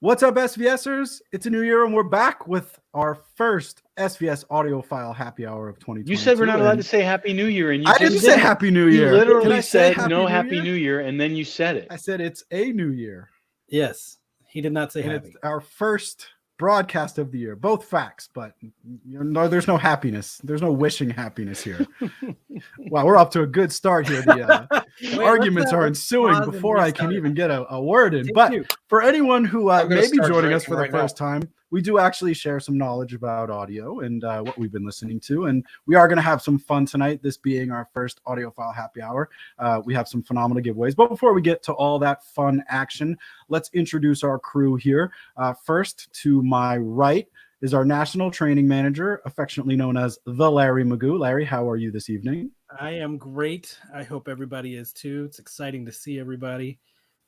What's up, SVSers? It's a new year, and we're back with our first SVS Audiophile Happy Hour of 2022. You said we're not allowed to say Happy New Year, and you I didn't say Happy New Year. You literally said Happy no New Happy Year? New Year, and then you said it. I said it's a new year. Yes, he did not say And happy. it's our first broadcast of the year. Both facts, but there's no happiness. There's no wishing happiness here. Wow, we're off to a good start here. The arguments are ensuing before I can even get a word in. But for anyone who may be joining us for the first time, we do actually share some knowledge about audio and what we've been listening to. And we are going to have some fun tonight, this being our first Audiophile Happy Hour. We have some phenomenal giveaways. But before we get to all that fun action, let's introduce our crew here. First, to my right is our National Training Manager, affectionately known as the Larry Magoo. Larry, how are you this evening? I am great. I hope everybody is too. It's exciting to see everybody.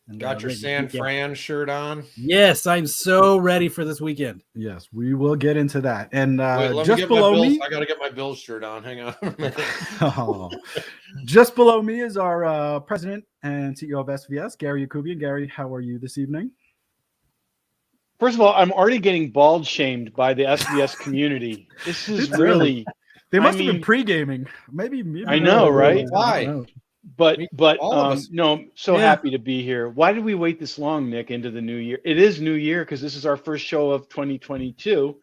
And got your San Fran shirt on? Yes, I'm so ready for this weekend. Yes, we will get into that. And just below me, I got to get my Bills shirt on. Hang on a minute. Oh. Just below me is our president and CEO of SVS, Gary Qobuz. Gary, how are you this evening? First of all, I'm already getting bald shamed by the SVS community. This is really. They must have been pre-gaming. Maybe I know, right? Why? But no, I'm so happy to be here. Why did we wait this long, Nick, into the new year? It is New Year because this is our first show of 2022.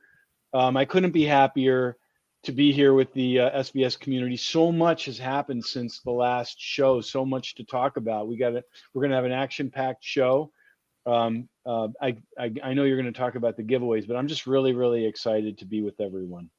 I couldn't be happier to be here with the SVS community. So much has happened since the last show. So much to talk about. We're gonna have an action-packed show. I know you're going to talk about the giveaways, but I'm just really, really excited to be with everyone.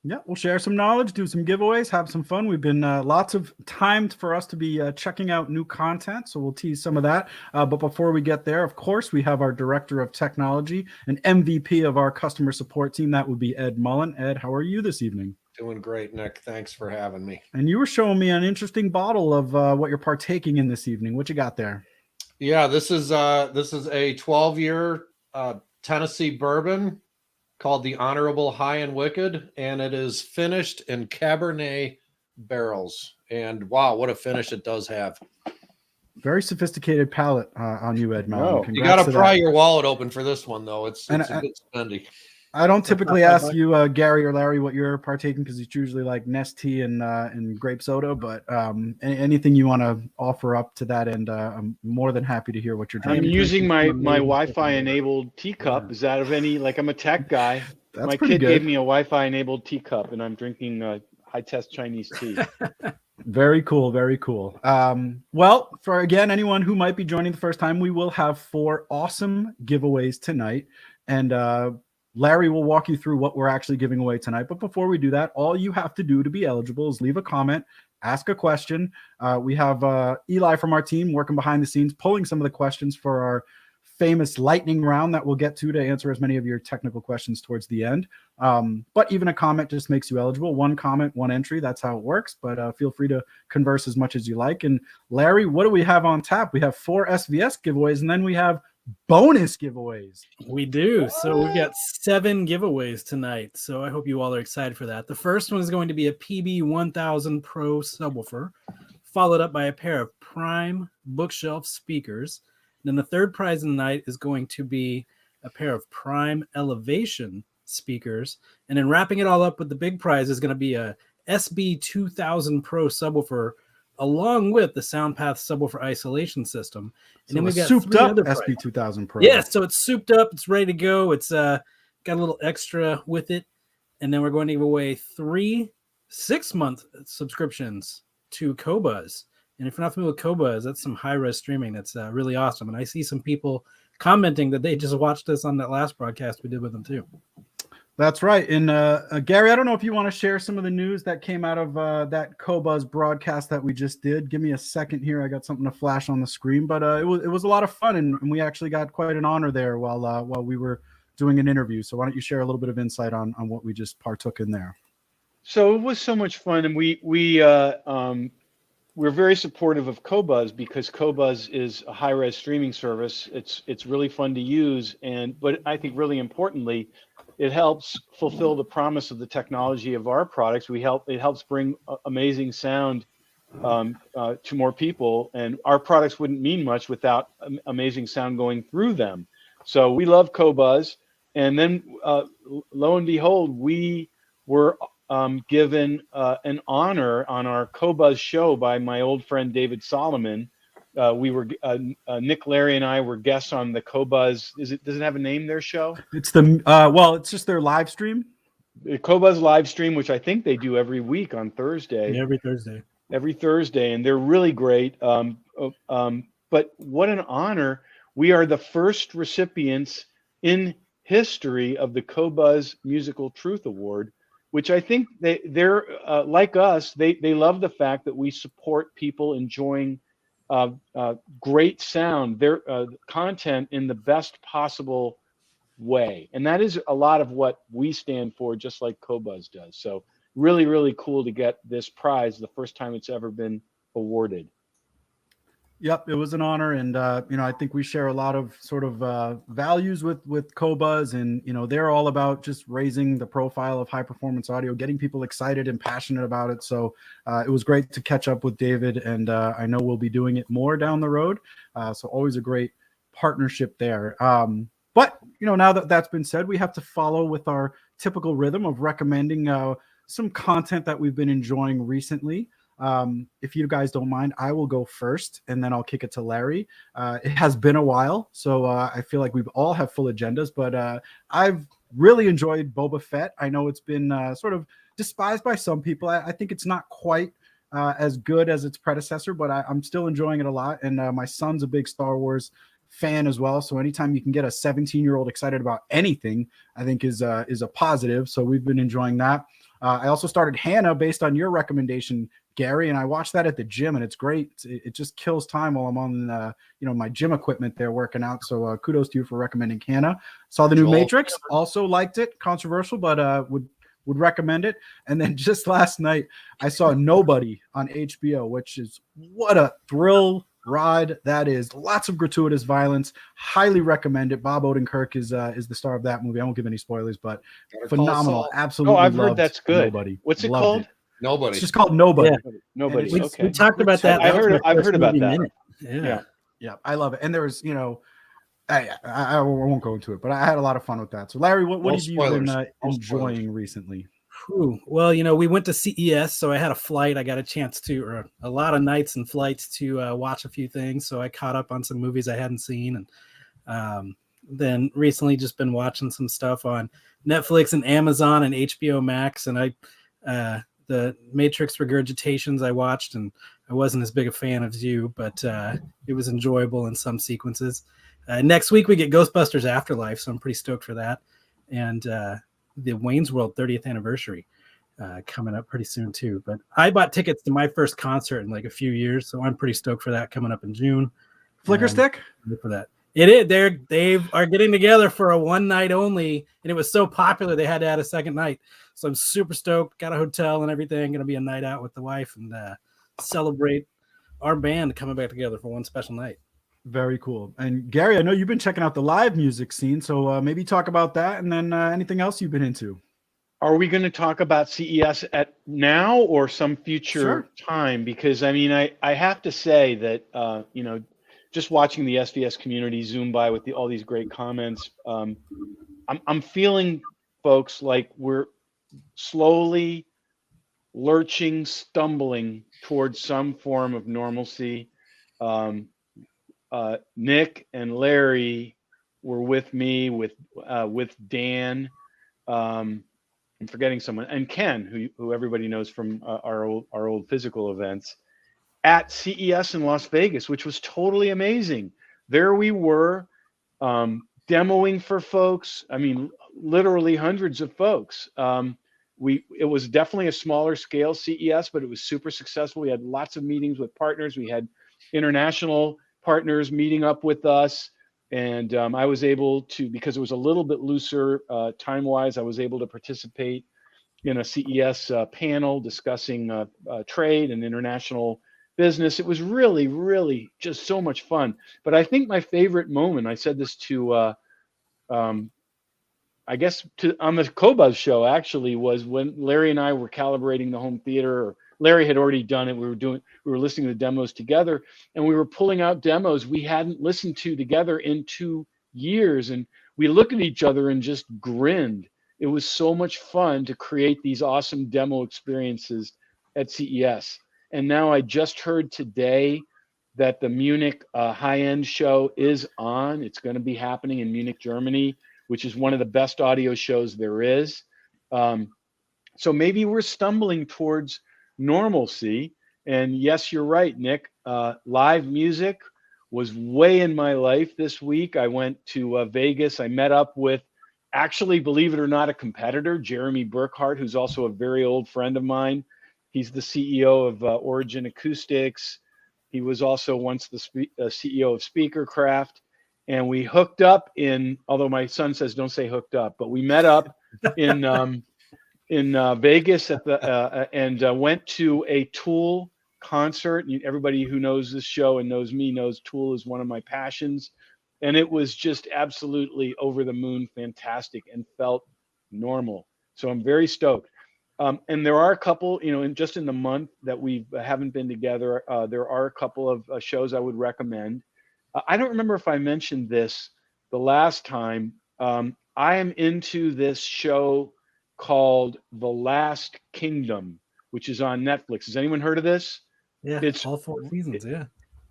Yeah, we'll share some knowledge, do some giveaways, have some fun. We've been lots of time for us to be checking out new content, so we'll tease some of that. But before we get there, of course, we have our Director of Technology and MVP of our customer support team. That would be Ed Mullen. Ed, how are you this evening? Doing great, Nick. Thanks for having me. And you were showing me an interesting bottle of what you're partaking in this evening. What you got there? Yeah, this is a 12-year Tennessee bourbon called the Honorable High and Wicked, and it is finished in Cabernet barrels. And wow, what a finish it does have. Very sophisticated palate on you, Ed Mullen. You got to pry your wallet open for this one, though. It's a bit spendy. I don't typically ask you, Gary or Larry, what you're partaking because it's usually like Nestea and grape soda. But anything you want to offer up to that end, I'm more than happy to hear what you're drinking. I'm using my Wi-Fi enabled teacup. Is that of any? Like, I'm a tech guy. My kid gave me a Wi-Fi enabled teacup, and I'm drinking high-test Chinese tea. Very cool. Very cool. Well, for again, anyone who might be joining the first time, we will have 4 awesome giveaways tonight, and Larry will walk you through what we're actually giving away tonight. But before we do that, all you have to do to be eligible is leave a comment, ask a question. We have Eli from our team working behind the scenes, pulling some of the questions for our famous lightning round that we'll get to answer as many of your technical questions towards the end. But even a comment just makes you eligible. 1 comment, 1 entry. That's how it works. But feel free to converse as much as you like. And Larry, what do we have on tap? We have 4 SVS giveaways, and then we have bonus giveaways. We do. So we've got 7 giveaways tonight. So I hope you all are excited for that. The first one is going to be a PB1000 Pro subwoofer, followed up by a pair of Prime bookshelf speakers. And then the third prize of the night is going to be a pair of Prime Elevation speakers. And then wrapping it all up with the big prize is going to be a SB2000 Pro subwoofer, along with the SoundPath Subwoofer Isolation System. And then we've got souped up SB2000 Pro. Yeah, so it's souped up. It's ready to go. It's got a little extra with it. And then we're going to give away 3 6-month subscriptions to Qobuz. And if you're not familiar with Qobuz, that's some high-res streaming. That's really awesome. And I see some people commenting that they just watched us on that last broadcast we did with them too. That's right. And Gary, I don't know if you want to share some of the news that came out of that Qobuz broadcast that we just did. Give me a second here. I got something to flash on the screen, but it was a lot of fun, and we actually got quite an honor there while we were doing an interview. So why don't you share a little bit of insight on what we just partook in there? So it was so much fun, and we're very supportive of Qobuz because Qobuz is a high-res streaming service. It's really fun to use, but I think really importantly, it helps fulfill the promise of the technology of our products. It helps bring amazing sound to more people, and our products wouldn't mean much without amazing sound going through them. So we love Qobuz. And then lo and behold, we were given an honor on our Qobuz show by my old friend David Solomon. We were Nick, Larry, and I were guests on the Qobuz. Does it have a name? Their show? It's it's just their live stream. The Qobuz live stream, which I think they do every week on Thursday. Yeah, every Thursday. Every Thursday, and they're really great. But what an honor! We are the first recipients in history of the Qobuz Musical Truth Award, which I think they're like us. They love the fact that we support people enjoying great sound, their content in the best possible way, and that is a lot of what we stand for, just like Qobuz does. So really, really cool to get this prize, the first time it's ever been awarded. Yep, it was an honor, and I think we share a lot of sort of values with Qobuz, and they're all about just raising the profile of high performance audio, getting people excited and passionate about it. So it was great to catch up with David, and I know we'll be doing it more down the road. So always a great partnership there. But now that that's been said, we have to follow with our typical rhythm of recommending some content that we've been enjoying recently. If you guys don't mind, I will go first, and then I'll kick it to Larry. It has been a while, so I feel like we've all have full agendas, but I've really enjoyed Boba Fett. I know it's been sort of despised by some people. I think it's not quite as good as its predecessor, but I'm still enjoying it a lot, and my son's a big Star Wars fan as well, so anytime you can get a 17-year-old excited about anything, I think is a positive. So we've been enjoying that. I also started Hannah based on your recommendation, Gary, and I watched that at the gym, and it's great. It just kills time while I'm on my gym equipment there working out. So kudos to you for recommending Hannah. Saw the new Matrix, also liked it. Controversial, but would recommend it. And then just last night I saw Nobody on HBO, which is what a thrill ride that is. Lots of gratuitous violence. Highly recommend it. Bob Odenkirk is the star of that movie. I won't give any spoilers, but phenomenal. Absolutely. Oh, I've heard that's good. Nobody. What's it called? Nobody. It's just called Nobody. Yeah. Nobody. We talked about that. I've heard about that. Yeah. I love it. And there was, I won't go into it, but I had a lot of fun with that. So Larry, what have you been enjoying recently? Well, we went to CES, so I had a flight. I got a chance to, or a lot of nights and flights to watch a few things. So I caught up on some movies I hadn't seen, and then recently just been watching some stuff on Netflix and Amazon and HBO Max. And the Matrix regurgitations I watched, and I wasn't as big a fan as you, but it was enjoyable in some sequences. Next week we get Ghostbusters Afterlife, so I'm pretty stoked for that. And the Wayne's World 30th anniversary coming up pretty soon too. But I bought tickets to my first concert in like a few years, so I'm pretty stoked for that coming up in June. Flicker Stick? For that. It is. They are getting together for a one night only, and it was so popular they had to add a second night. So I'm super stoked. Got a hotel and everything. Going to be a night out with the wife and celebrate our band coming back together for one special night. Very cool. And Gary, I know you've been checking out the live music scene, so maybe talk about that, and then anything else you've been into. Are we going to talk about CES at now or some future time? Because I have to say that just watching the SVS community zoom by with all these great comments, I'm feeling, folks, like we're slowly lurching, stumbling towards some form of normalcy. Nick and Larry were with me, with Dan. I'm forgetting someone, and Ken, who everybody knows from our old physical events, at CES in Las Vegas, which was totally amazing. There we were, demoing for folks. I mean, literally hundreds of folks. It was definitely a smaller scale CES, but it was super successful. We had lots of meetings with partners. We had international partners meeting up with us. And I was able to, because it was a little bit looser time-wise, I was able to participate in a CES panel discussing trade and international business. It was really, really just so much fun. But I think my favorite moment, I said this to, on the Qobuz show, actually, was when Larry and I were calibrating the home theater. Or Larry had already done it. We were listening to the demos together, and we were pulling out demos we hadn't listened to together in 2 years, and we looked at each other and just grinned. It was so much fun to create these awesome demo experiences at CES. And now I just heard today that the Munich high-end show is on. It's going to be happening in Munich, Germany, which is one of the best audio shows there is. So maybe we're stumbling towards normalcy. And yes, you're right, Nick. Live music was way in my life this week. I went to Vegas. I met up with, actually, believe it or not, a competitor, Jeremy Burkhart, who's also a very old friend of mine. He's the CEO of Origin Acoustics. He was also once the CEO of Speakercraft. And we hooked up in, although my son says don't say hooked up, but we met up in Vegas at the and went to a Tool concert. Everybody who knows this show and knows me knows Tool is one of my passions. And it was just absolutely over the moon fantastic and felt normal. So I'm very stoked. And there are a couple, just in the month that we haven't been together, there are a couple of shows I would recommend. I don't remember if I mentioned this the last time. I am into this show called The Last Kingdom, which is on Netflix. Has anyone heard of this? Yeah, it's all 4 seasons. Yeah,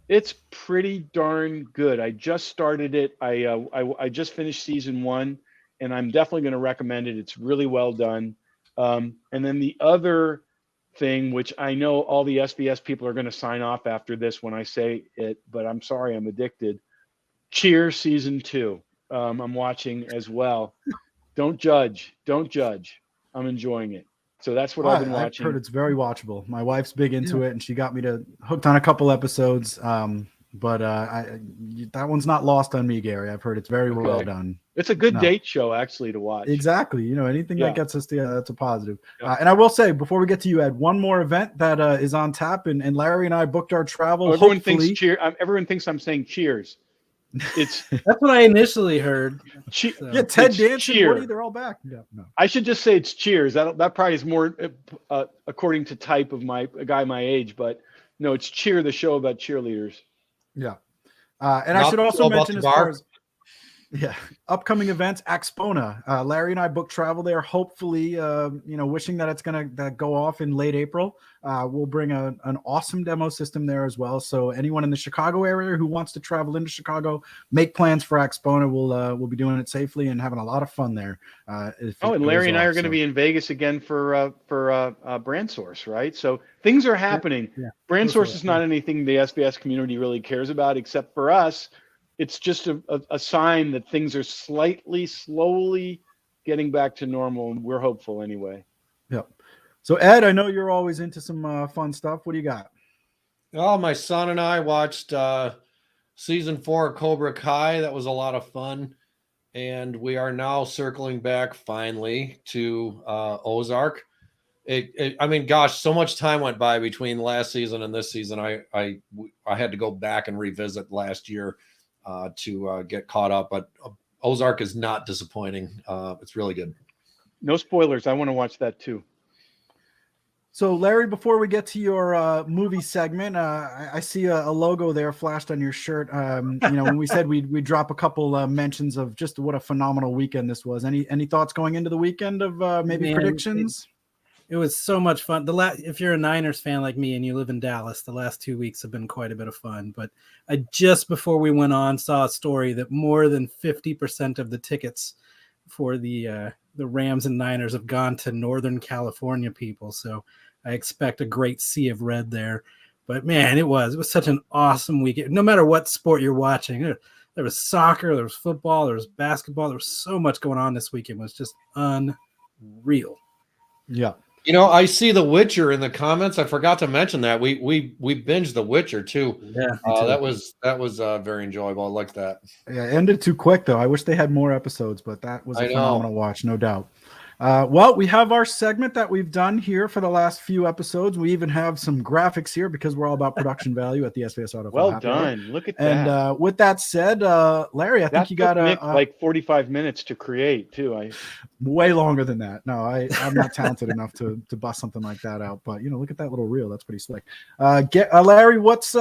it's pretty darn good. I just started it. I just finished season 1, and I'm definitely going to recommend it. It's really well done. And then the other thing, which I know all the SVS people are going to sign off after this when I say it, but I'm sorry, I'm addicted. Cheers season 2. I'm watching as well. Don't judge. I'm enjoying it. So that's what I've been watching. I've heard it's very watchable. My wife's big into it, and she got me hooked on a couple episodes. But that one's not lost on me, Gary. I've heard it's very well done. It's a good date show, actually, to watch. Exactly. Anything that gets us together, that's a positive. And I will say, before we get to you, Ed, one more event that is on tap, and Larry and I booked our travel. Everyone thinks I'm saying cheers. That's what I initially heard. Yeah, Ted Danson, Woody, they're all back. Yeah, no. I should just say it's cheers. That probably is more according to type of a guy my age, but no, it's Cheer, the show about cheerleaders. Yeah. And I should also mention as far as upcoming events, Axpona. Larry and I booked travel there. Hopefully, wishing that it's going to go off in late April. We'll bring an awesome demo system there as well. So anyone in the Chicago area who wants to travel into Chicago, make plans for Axpona. We'll be doing it safely and having a lot of fun there. And Larry and I are going to be in Vegas again for Brand Source, right? So things are happening. Yeah. Brand Source is not anything the SBS community really cares about, except for us. It's just a sign that things are slowly getting back to normal, and we're hopeful anyway. Yep. So, Ed, I know you're always into some fun stuff. What do you got? Oh, my son and I watched season 4 of Cobra Kai. That was a lot of fun. And we are now circling back finally to Ozark. I mean, gosh, so much time went by between last season and this season. I had to go back and revisit last year to get caught up. But Ozark is not disappointing. It's really good. No spoilers. I want to watch that too. So, Larry, before we get to your movie segment, I see a logo there flashed on your shirt. When we said we'd drop a couple mentions of just what a phenomenal weekend this was. Any thoughts going into the weekend of predictions? It was so much fun. If you're a Niners fan like me and you live in Dallas, the last 2 weeks have been quite a bit of fun. But I just before we went on saw a story that more than 50% of the tickets for the Rams and Niners have gone to Northern California people. So I expect a great sea of red there. But man, it was such an awesome weekend. No matter what sport you're watching, there was soccer, there was football, there was basketball. There was so much going on this weekend. It was just unreal. Yeah. I see The Witcher in the comments. I forgot to mention that we binged The Witcher too. Yeah, that was very enjoyable. I liked that. Yeah, it ended too quick though. I wish they had more episodes, but that was a phenomenal watch, no doubt. Well, we have our segment that we've done here for the last few episodes. We even have some graphics here because we're all about production value at the SVS Audiophile Happy Hour. Well done. Look at that. And with that said, Larry, I think you got like 45 minutes to create too. Way longer than that. No, I'm not talented enough to bust something like that out. But look at that little reel. That's pretty slick. Larry, what's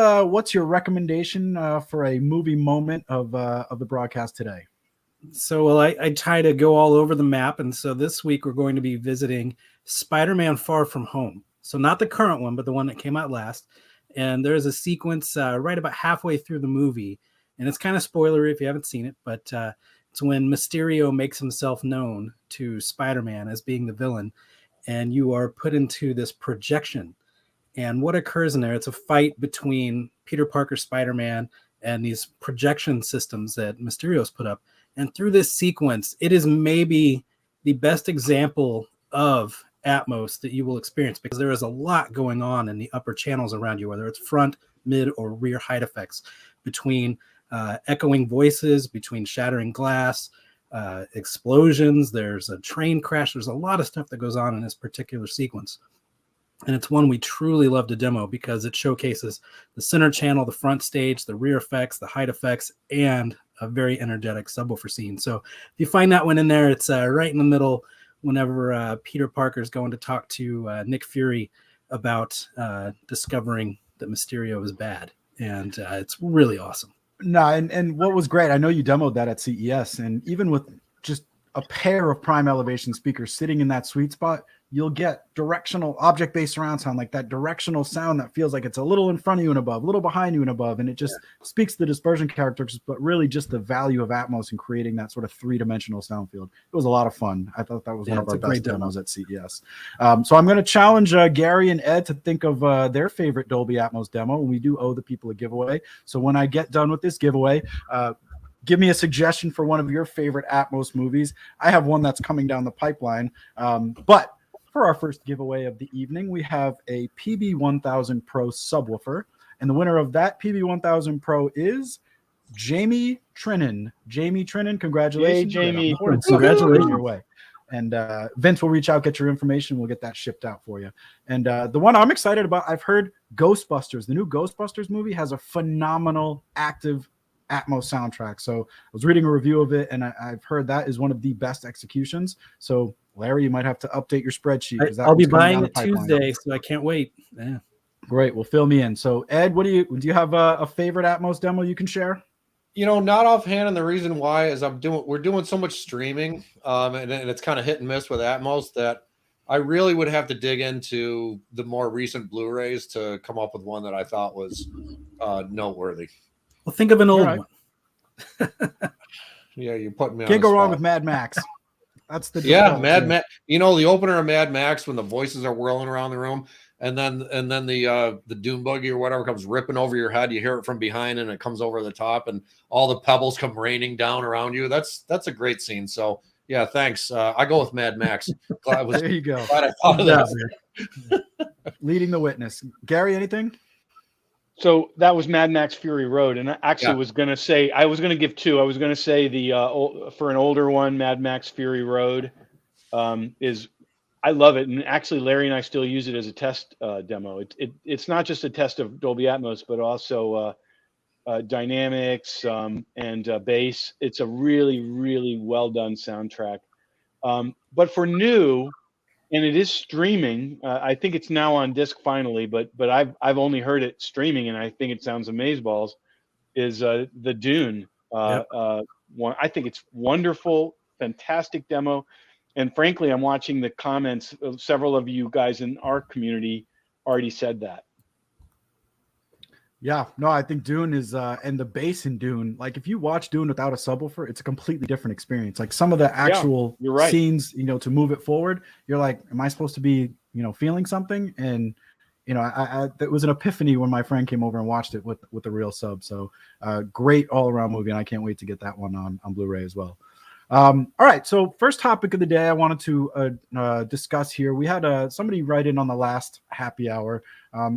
your recommendation for a movie moment of the broadcast today? So, well, I try to go all over the map. And so this week we're going to be visiting Spider-Man Far From Home. So not the current one, but the one that came out last. And there's a sequence right about halfway through the movie. And it's kind of spoilery if you haven't seen it, but it's when Mysterio makes himself known to Spider-Man as being the villain. And you are put into this projection. And what occurs in there, it's a fight between Peter Parker, Spider-Man, and these projection systems that Mysterio's put up. And through this sequence, it is maybe the best example of Atmos that you will experience, because there is a lot going on in the upper channels around you, whether it's front, mid, or rear height effects, between echoing voices, between shattering glass, explosions. There's a train crash. There's a lot of stuff that goes on in this particular sequence. And it's one we truly love to demo because it showcases the center channel, the front stage, the rear effects, the height effects, and a very energetic subwoofer scene. So if you find that one in there, it's right in the middle whenever Peter Parker is going to talk to Nick Fury about discovering that Mysterio is bad. And it's really awesome. No, and what was great, I know you demoed that at CES, and even with just a pair of prime elevation speakers sitting in that sweet spot, you'll get directional object-based surround sound, like that directional sound that feels like it's a little in front of you and above, a little behind you and above, and it just speaks to the dispersion characteristics, but really just the value of Atmos in creating that sort of three-dimensional sound field. It was a lot of fun. I thought that was one of our best demos at CES. So I'm going to challenge Gary and Ed to think of their favorite Dolby Atmos demo, and we do owe the people a giveaway. So when I get done with this giveaway, give me a suggestion for one of your favorite Atmos movies. I have one that's coming down the pipeline, but for our first giveaway of the evening, we have a PB1000 Pro subwoofer, and the winner of that PB1000 Pro is Jamie Trinan. Jamie Trinan, congratulations. Yay, Jamie. Congratulations your way. And Vince will reach out, get your information. We'll get that shipped out for you. And the one I'm excited about, I've heard Ghostbusters. The new Ghostbusters movie has a phenomenal active Atmos soundtrack. So I was reading a review of it, and I've heard that is one of the best executions. So Larry, you might have to update your spreadsheet. I'll be buying it Tuesday, so I can't wait. Yeah. Great. Well, fill me in. So Ed, do you have a favorite Atmos demo you can share? Not offhand, and the reason why is we're doing so much streaming, and it's kind of hit and miss with Atmos that I really would have to dig into the more recent Blu-rays to come up with one that I thought was noteworthy. Well, think of an old one. Yeah, you're putting me on. Can't go wrong with Mad Max. That's the Mad Max. The opener of Mad Max when the voices are whirling around the room, and then the dune buggy or whatever comes ripping over your head. You hear it from behind, and it comes over the top, and all the pebbles come raining down around you. That's a great scene. So yeah, thanks. I go with Mad Max. There you go. Glad I thought of that. Leading the witness. Gary, anything? So that was Mad Max Fury Road, and I actually was going to say, I was going to give two. I was going to say for an older one, Mad Max Fury Road I love it, and actually Larry and I still use it as a test demo. It's not just a test of Dolby Atmos, but also dynamics and bass. It's a really, really well done soundtrack. But for new, and it is streaming. I think it's now on disc finally, but I've only heard it streaming, and I think it sounds amazeballs. Is the Dune one? I think it's wonderful, fantastic demo, and frankly, I'm watching the comments. Several of you guys in our community already said that. Yeah, no, I think Dune is, and the bass in Dune, like if you watch Dune without a subwoofer, it's a completely different experience. Like some of the actual scenes, to move it forward, you're like, am I supposed to be, feeling something? And, it was an epiphany when my friend came over and watched it with the real sub. So great all around movie. And I can't wait to get that one on Blu-ray as well. All right. So first topic of the day I wanted to discuss here. We had somebody write in on the last happy hour.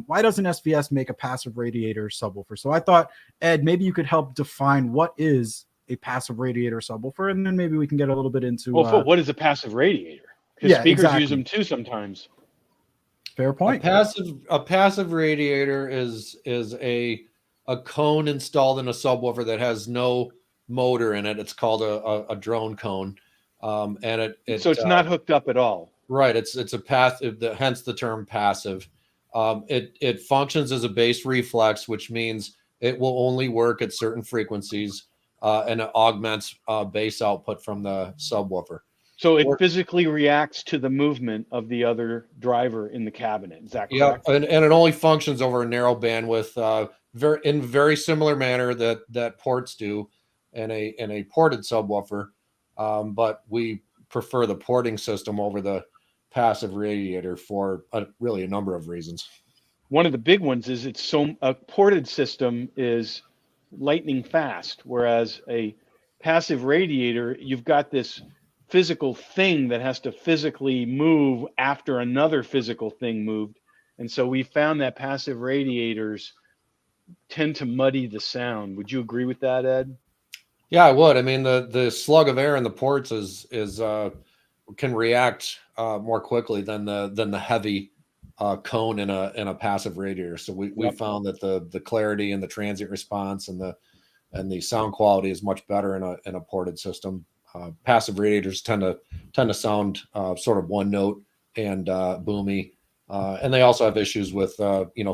Why doesn't SVS make a passive radiator subwoofer? So I thought, Ed, maybe you could help define what is a passive radiator subwoofer, and then maybe we can get a little bit into what is a passive radiator? Because speakers use them too sometimes. Fair point. A passive radiator is a cone installed in a subwoofer that has no motor in it. It's called a drone cone, and so it's not hooked up at all. Right. It's a passive. Hence the term passive. It functions as a bass reflex, which means it will only work at certain frequencies. and it augments bass output from the subwoofer. So it physically reacts to the movement of the other driver in the cabinet. Is that correct? Yeah, and it only functions over a narrow bandwidth, in very similar manner that ports do in a ported subwoofer, but we prefer the porting system over the passive radiator for really a number of reasons. One of the big ones is a ported system is lightning fast, whereas a passive radiator, you've got this physical thing that has to physically move after another physical thing moved. And so we found that passive radiators tend to muddy the sound. Would you agree with that, Ed? Yeah, I would. I mean, the slug of air in the ports is can react more quickly than the heavy cone in a passive radiator. So we found that the clarity and the transient response and the sound quality is much better in a ported system. Passive radiators tend to sound sort of one note and boomy, and they also have issues with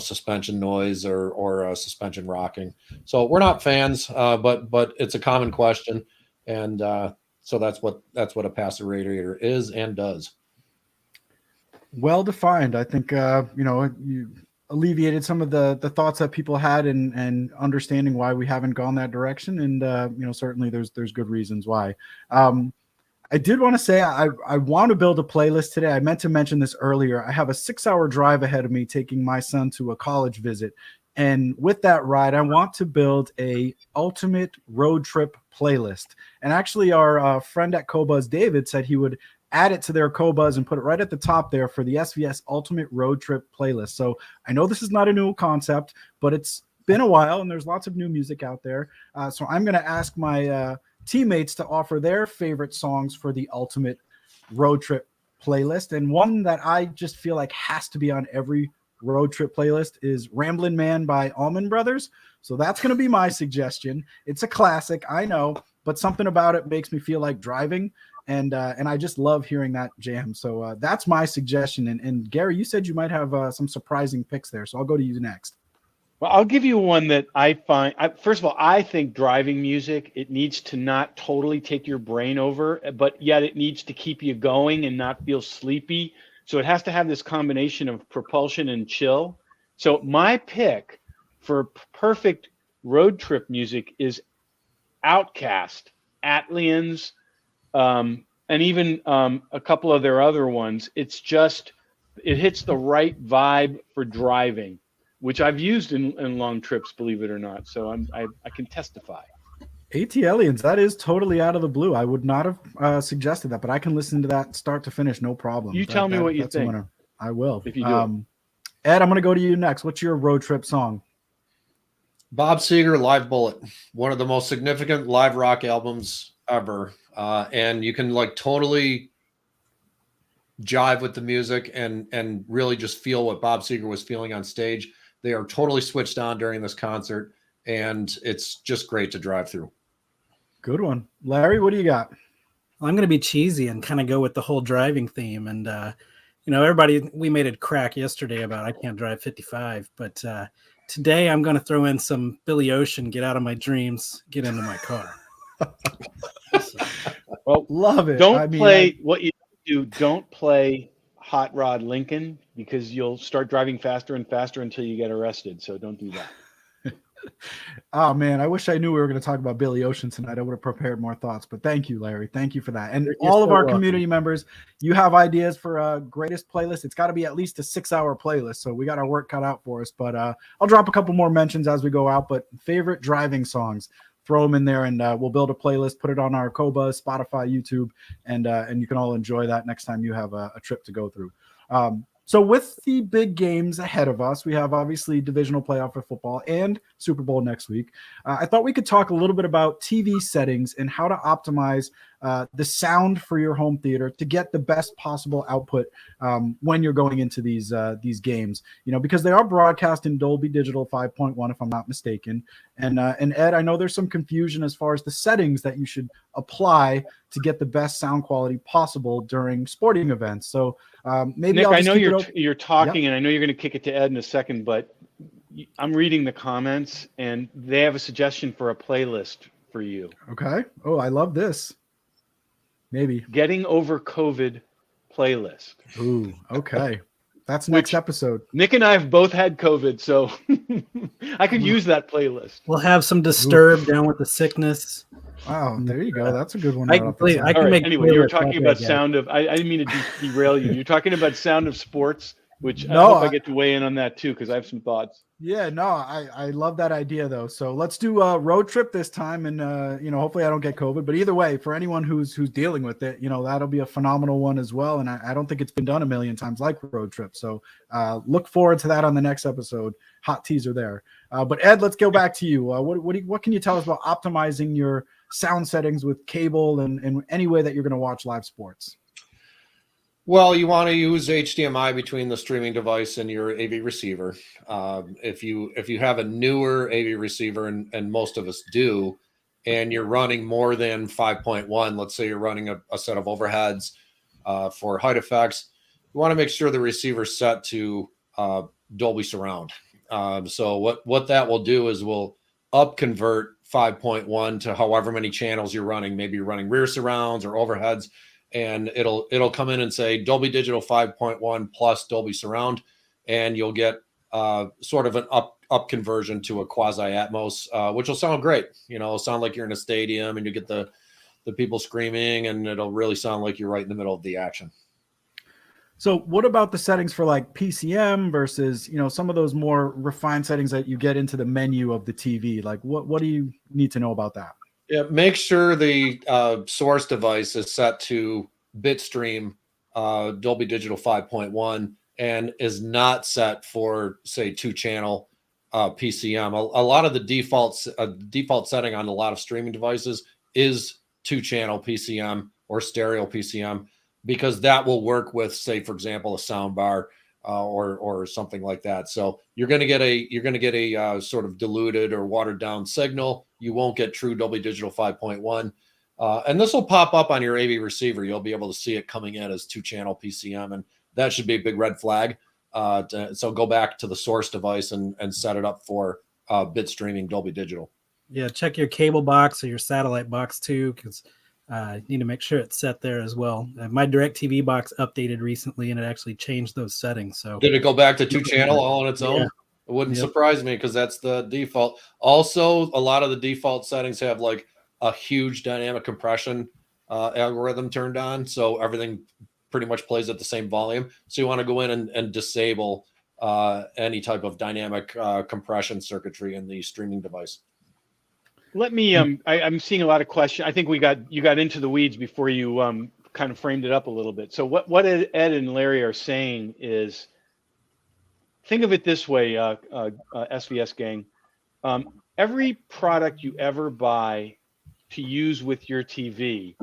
suspension noise or suspension rocking. So we're not fans, but it's a common question, and so that's what a passive radiator is and does. Well defined. I think you alleviated some of the thoughts that people had and understanding why we haven't gone that direction. And certainly there's good reasons why. I did want to say I want to build a playlist today. I meant to mention this earlier. I have a 6-hour drive ahead of me taking my son to a college visit. And with that ride, I want to build a ultimate road trip playlist. And actually our friend at Qobuz, David, said he would add it to their Qobuz and put it right at the top there for the SVS Ultimate Road Trip playlist. So I know this is not a new concept, but it's been a while and there's lots of new music out there. So I'm going to ask my teammates to offer their favorite songs for the Ultimate Road Trip playlist. And one that I just feel like has to be on every road trip playlist is Ramblin' Man by Allman Brothers. So that's going to be my suggestion. It's a classic, I know, but something about it makes me feel like driving. And I just love hearing that jam. So that's my suggestion. And Gary, you said you might have some surprising picks there. So I'll go to you next. Well, I'll give you one that I find, first of all, I think driving music, it needs to not totally take your brain over, but yet it needs to keep you going and not feel sleepy. So it has to have this combination of propulsion and chill. So my pick for perfect road trip music is Outkast, Atlians, and even a couple of their other ones. It hits the right vibe for driving, which I've used in long trips, believe it or not. So I can testify. AT-Aliens, that is totally out of the blue. I would not have suggested that, but I can listen to that start to finish, no problem. Tell me what you think. I will. If you do. Ed, I'm going to go to you next. What's your road trip song? Bob Seger, Live Bullet, one of the most significant live rock albums ever. And you can totally jive with the music and really just feel what Bob Seger was feeling on stage. They are totally switched on during this concert, and it's just great to drive through. Good one. Larry, what do you got? Well, I'm going to be cheesy and kind of go with the whole driving theme. And, everybody, we made it crack yesterday about I can't drive 55, but today I'm going to throw in some Billy Ocean, Get Out of My Dreams, Get Into My Car. Well, love it. What you do. Don't play Hot Rod Lincoln, because you'll start driving faster and faster until you get arrested. So don't do that. Oh man, I wish I knew we were going to talk about Billy Ocean tonight. I would have prepared more thoughts, but thank you, Larry. Thank you for that. And all of our community members, you have ideas for a greatest playlist. It's got to be at least a 6-hour playlist. So we got our work cut out for us, but I'll drop a couple more mentions as we go out, but favorite driving songs, throw them in there and we'll build a playlist, put it on our Qobuz, Spotify, YouTube, and you can all enjoy that next time you have a trip to go through. So with the big games ahead of us, we have obviously divisional playoff for football and Super Bowl next week. I thought we could talk a little bit about TV settings and how to optimize the sound for your home theater to get the best possible output when you're going into these games, because they are broadcast in Dolby Digital 5.1, if I'm not mistaken. And Ed, I know there's some confusion as far as the settings that you should apply to get the best sound quality possible during sporting events. So maybe Nick, I'll I know just you're talking, Yep. and I know you're going to kick it to Ed in a second, but I'm reading the comments, and they have a suggestion for a playlist for you. Okay. Oh, I love this. Maybe. Getting Over COVID playlist. Ooh, okay. That's next episode. Nick and I have both had COVID, so I could use that playlist. We'll have some Disturbed down with the sickness. Wow, there you go. That's a good one. I can make. Anyway, you were talking about Sound of. I didn't mean to derail you. You're talking about Sound of Sports, which I hope I get to weigh in on that too, because I have some thoughts. Yeah, no, I love that idea though. So let's do a road trip this time, and hopefully I don't get COVID. But either way, for anyone who's dealing with it, that'll be a phenomenal one as well. And I don't think it's been done a million times like road trip. So look forward to that on the next episode. Hot teaser there. But Ed, let's go back to you. What can you tell us about optimizing your sound settings with cable and any way that you're going to watch live sports? Well, you want to use HDMI between the streaming device and your AV receiver. If you have a newer AV receiver, and most of us do, and you're running more than 5.1, let's say you're running a set of overheads for height effects, you want to make sure the receiver's set to Dolby Surround. So what that will do is we'll up convert 5.1 to however many channels you're running. Maybe you're running rear surrounds or overheads, and it'll come in and say Dolby Digital 5.1 plus Dolby Surround, and you'll get sort of an up conversion to a quasi Atmos, which will sound great. It'll sound like you're in a stadium, and you get the people screaming, and it'll really sound like you're right in the middle of the action. So what about the settings for like PCM versus, some of those more refined settings that you get into the menu of the TV? Like what do you need to know about that? Yeah, make sure the source device is set to bitstream Dolby Digital 5.1 and is not set for, say, 2-channel PCM. A lot of the default setting on a lot of streaming devices is 2-channel PCM or stereo PCM, because that will work with, say, for example, a sound bar or something like that. So you're going to get a sort of diluted or watered down signal. You won't get true Dolby Digital 5.1. And this will pop up on your AV receiver. You'll be able to see it coming in as 2-channel PCM, and that should be a big red flag. So go back to the source device and set it up for bit streaming Dolby Digital. Yeah, check your cable box or your satellite box too, because you need to make sure it's set there as well. My DirecTV box updated recently, and it actually changed those settings. So did it go back to 2-channel all on its own? Yeah. It wouldn't surprise me, because that's the default. Also, a lot of the default settings have like a huge dynamic compression algorithm turned on, so everything pretty much plays at the same volume. So you want to go in and disable any type of dynamic compression circuitry in the streaming device. Let me. I'm seeing a lot of questions. I think you got into the weeds before you kind of framed it up a little bit. So what Ed and Larry are saying is, think of it this way, SVS gang. Every product you ever buy to use with your TV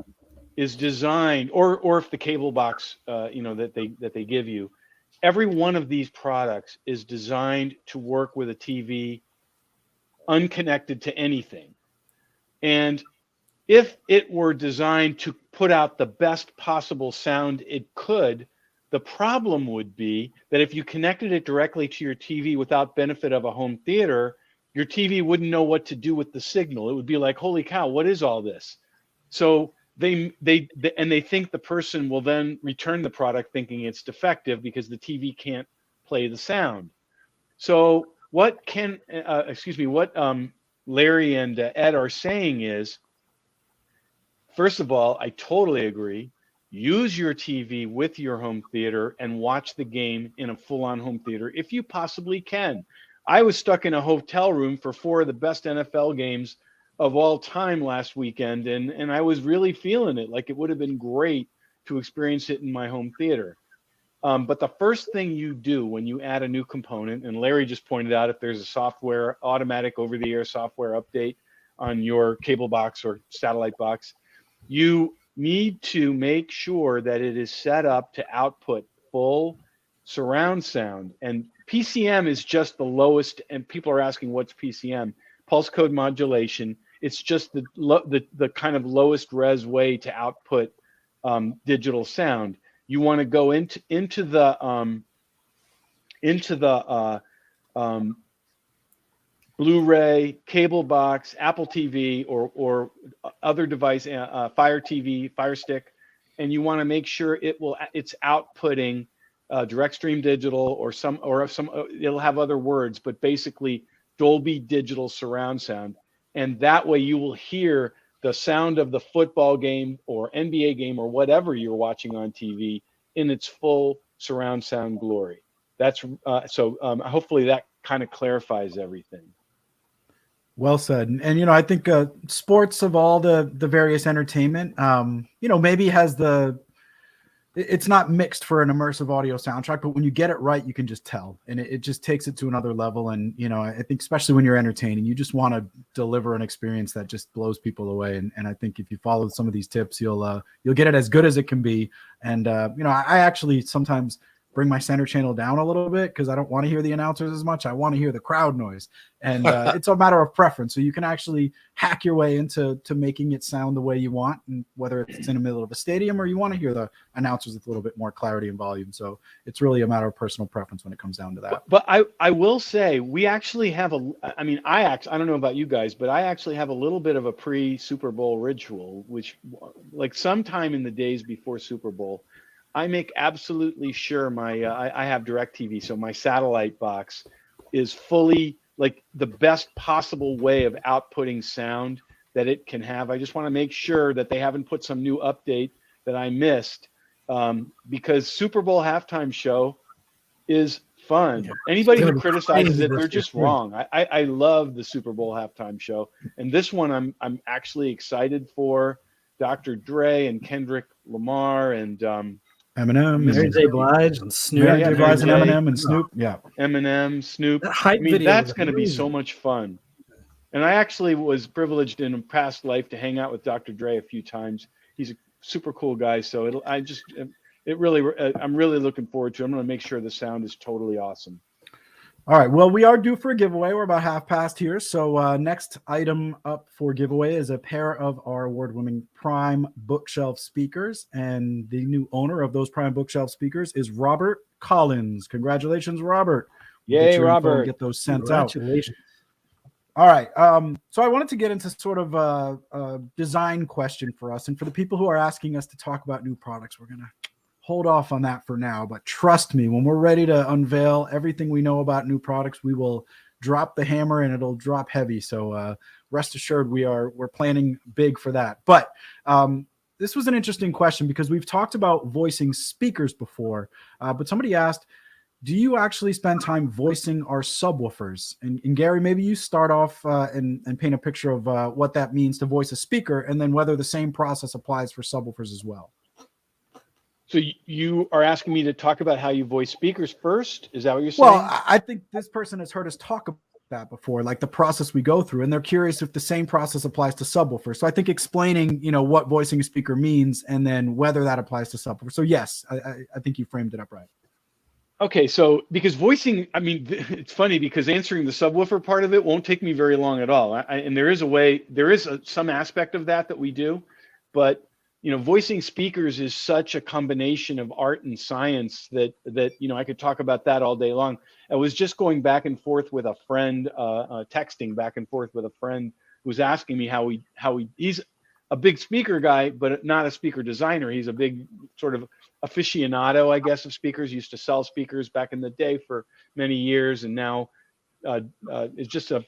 is designed, or if the cable box, that they give you, every one of these products is designed to work with a TV unconnected to anything. And if it were designed to put out the best possible sound it could, the problem would be that if you connected it directly to your TV without benefit of a home theater, your TV wouldn't know what to do with the signal. It would be like, holy cow, what is all this? So they think the person will then return the product thinking it's defective because the TV can't play the sound. So what Larry and Ed are saying is, first of all, I totally agree. Use your TV with your home theater and watch the game in a full-on home theater if you possibly can. I was stuck in a hotel room for 4 of the best NFL games of all time last weekend, and I was really feeling it. Like, it would have been great to experience it in my home theater. But the first thing you do when you add a new component, and Larry just pointed out, if there's a automatic over-the-air software update on your cable box or satellite box, you need to make sure that it is set up to output full surround sound. And PCM is just the lowest, and people are asking what's PCM? Pulse code modulation. It's just the kind of lowest res way to output digital sound. You want to go into the Blu-ray, cable box, Apple TV, or other device, Fire TV, Fire Stick, and you want to make sure it's outputting direct stream digital or some it'll have other words, but basically Dolby Digital surround sound, and that way you will hear the sound of the football game or NBA game or whatever you're watching on TV in its full surround sound glory. That's hopefully that kind of clarifies everything. Well said. And you know, I think sports of all the various entertainment, you know, maybe has it's not mixed for an immersive audio soundtrack, but when you get it right, you can just tell, and it just takes it to another level. And you know, I think especially when you're entertaining, you just want to deliver an experience that just blows people away. And I think if you follow some of these tips, you'll get it as good as it can be. And you know, I actually sometimes bring my center channel down a little bit because I don't want to hear the announcers as much. I want to hear the crowd noise, and it's a matter of preference. So you can actually hack your way into making it sound the way you want, and whether it's in the middle of a stadium or you want to hear the announcers with a little bit more clarity and volume. So it's really a matter of personal preference when it comes down to that. But I will say we actually have I don't know about you guys, but I actually have a little bit of a pre-Super Bowl ritual, which like sometime in the days before Super Bowl, I make absolutely sure I have DirecTV, so my satellite box is fully like the best possible way of outputting sound that it can have. I just want to make sure that they haven't put some new update that I missed, because Super Bowl halftime show is fun. Yeah. Anybody who criticizes it, they're just wrong. I love the Super Bowl halftime show, and this one I'm actually excited for. Dr. Dre and Kendrick Lamar and Eminem, Mary J. Blige and Snoop. Mary J. Blige and Eminem and Snoop. Yeah. Eminem, Snoop. That hype video that's going to be so much fun. And I actually was privileged in a past life to hang out with Dr. Dre a few times. He's a super cool guy. So I'm really looking forward to it. I'm going to make sure the sound is totally awesome. All right. Well, we are due for a giveaway. We're about half past here. So next item up for giveaway is a pair of our award-winning Prime bookshelf speakers. And the new owner of those Prime bookshelf speakers is Robert Collins. Congratulations, Robert. Yay, Robert. Get those sent out. All right. So I wanted to get into sort of a design question for us. And for the people who are asking us to talk about new products, we're going to hold off on that for now, but trust me, when we're ready to unveil everything we know about new products, we will drop the hammer and it'll drop heavy. So rest assured, we're planning big for that. But this was an interesting question because we've talked about voicing speakers before, but somebody asked, do you actually spend time voicing our subwoofers? And Gary, maybe you start off and paint a picture of what that means to voice a speaker, and then whether the same process applies for subwoofers as well. So you are asking me to talk about how you voice speakers first? Is that what you're saying? Well, I think this person has heard us talk about that before, like the process we go through, and they're curious if the same process applies to subwoofers. So I think explaining, what voicing a speaker means and then whether that applies to subwoofers. So yes, I think you framed it up right. Okay, so because voicing, it's funny because answering the subwoofer part of it won't take me very long at all. And there is some aspect of that we do, but voicing speakers is such a combination of art and science that I could talk about that all day long. I was just going back and forth with a friend, texting back and forth with a friend who was asking me he's a big speaker guy, but not a speaker designer. He's a big sort of aficionado, I guess, of speakers. Used to sell speakers back in the day for many years, and now is just an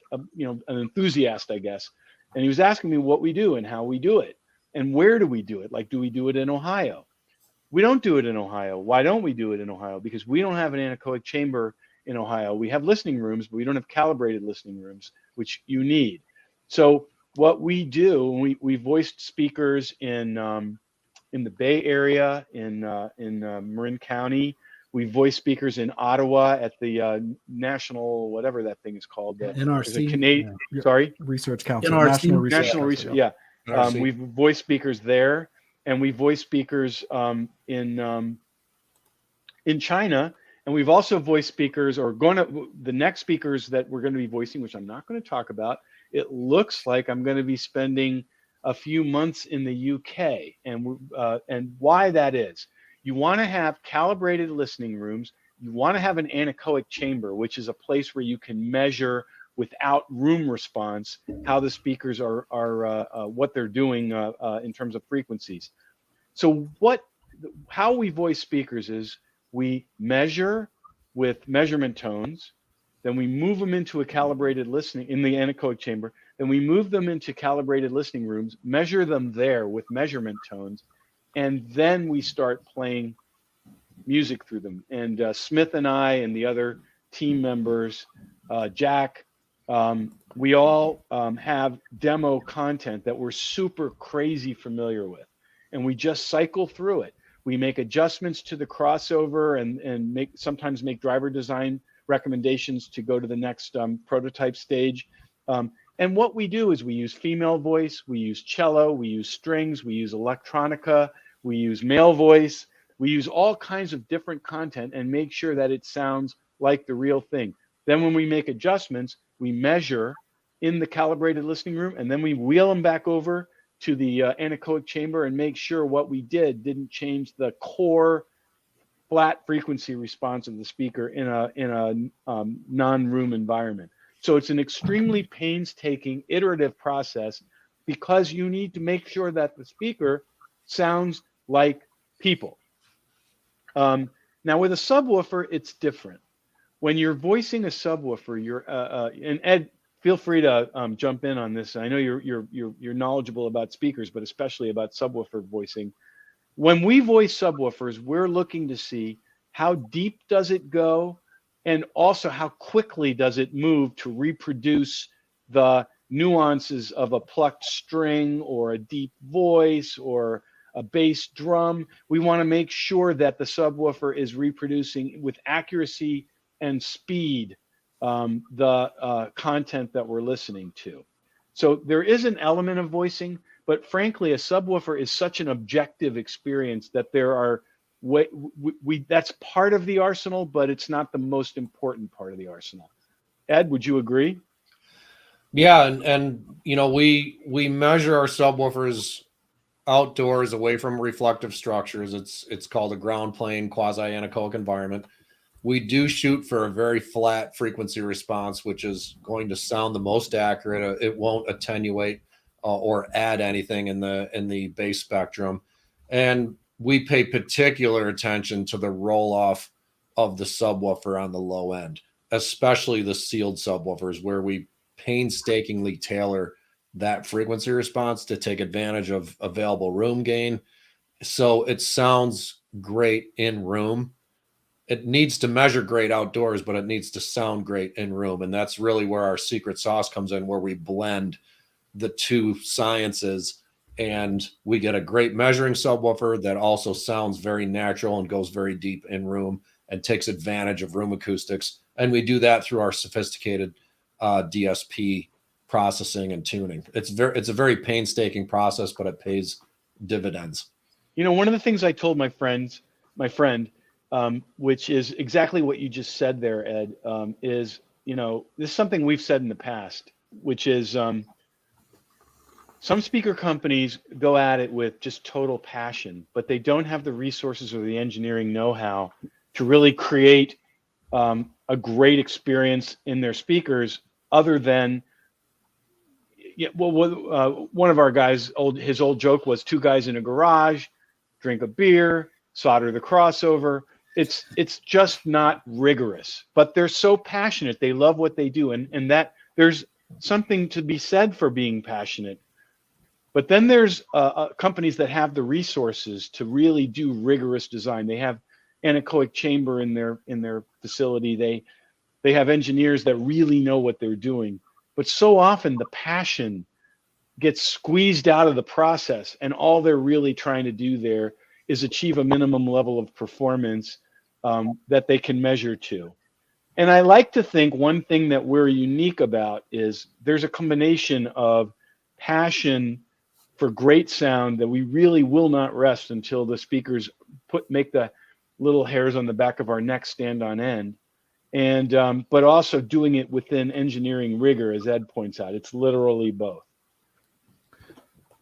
enthusiast, I guess. And he was asking me what we do and how we do it. And where do we do it? Like, do we do it in Ohio? We don't do it in Ohio. Why don't we do it in Ohio? Because we don't have an anechoic chamber in Ohio. We have listening rooms, but we don't have calibrated listening rooms, which you need. So what we do, we voiced speakers in the Bay Area, in Marin County. We voiced speakers in Ottawa at the National, whatever that thing is called. NRC. Sorry? Research Council. NRC. National Research. Yeah. We've voiced speakers there, and we voiced speakers in China, and we've also voiced speakers, the next speakers that we're going to be voicing, which I'm not going to talk about. It looks like I'm going to be spending a few months in the UK, and why that is. You want to have calibrated listening rooms. You want to have an anechoic chamber, which is a place where you can measure without room response, how the speakers are what they're doing in terms of frequencies. So how we voice speakers is we measure with measurement tones, then we move them into a calibrated listening in the anechoic chamber, then we move them into calibrated listening rooms, measure them there with measurement tones, and then we start playing music through them. And Smith and I and the other team members, Jack, we all have demo content that we're super crazy familiar with, and we just cycle through it. We make adjustments to the crossover and sometimes make driver design recommendations to go to the next prototype stage. And what we do is we use female voice, we use cello, we use strings, we use electronica, we use male voice, we use all kinds of different content and make sure that it sounds like the real thing. Then when we make adjustments, we measure in the calibrated listening room, and then we wheel them back over to the anechoic chamber and make sure what we didn't change the core flat frequency response of the speaker in a non-room environment. So it's an extremely painstaking, iterative process because you need to make sure that the speaker sounds like people. Now with a subwoofer, it's different. When you're voicing a subwoofer, and Ed, feel free to jump in on this. I know you're knowledgeable about speakers, but especially about subwoofer voicing. When we voice subwoofers, we're looking to see how deep does it go, and also how quickly does it move to reproduce the nuances of a plucked string or a deep voice or a bass drum. We want to make sure that the subwoofer is reproducing with accuracy and speed the content that we're listening to. So there is an element of voicing, but frankly, a subwoofer is such an objective experience that there are that's part of the arsenal, but it's not the most important part of the arsenal. Ed, would you agree? Yeah, and you know, we measure our subwoofers outdoors away from reflective structures. It's called a ground plane quasi-anechoic environment. We do shoot for a very flat frequency response, which is going to sound the most accurate. It won't attenuate or add anything in the bass spectrum. And we pay particular attention to the roll-off of the subwoofer on the low end, especially the sealed subwoofers, where we painstakingly tailor that frequency response to take advantage of available room gain. So it sounds great in room. It needs to measure great outdoors, but it needs to sound great in room. And that's really where our secret sauce comes in, where we blend the two sciences and we get a great measuring subwoofer that also sounds very natural and goes very deep in room and takes advantage of room acoustics. And we do that through our sophisticated DSP processing and tuning. It's a very painstaking process, but it pays dividends. You know, one of the things I told my friend, which is exactly what you just said there, Ed, is, you know, this is something we've said in the past, which is some speaker companies go at it with just total passion, but they don't have the resources or the engineering know-how to really create a great experience in their speakers, other than, one of our guys, his old joke was 2 guys in a garage, drink a beer, solder the crossover. It's just not rigorous, but they're so passionate. They love what they do, and that there's something to be said for being passionate. But then there's companies that have the resources to really do rigorous design. They have anechoic chamber in their facility. They have engineers that really know what they're doing. But so often the passion gets squeezed out of the process, and all they're really trying to do there is achieve a minimum level of performance that they can measure to. And I like to think one thing that we're unique about is there's a combination of passion for great sound that we really will not rest until the speakers make the little hairs on the back of our neck stand on end. And but also doing it within engineering rigor, as Ed points out. It's literally both.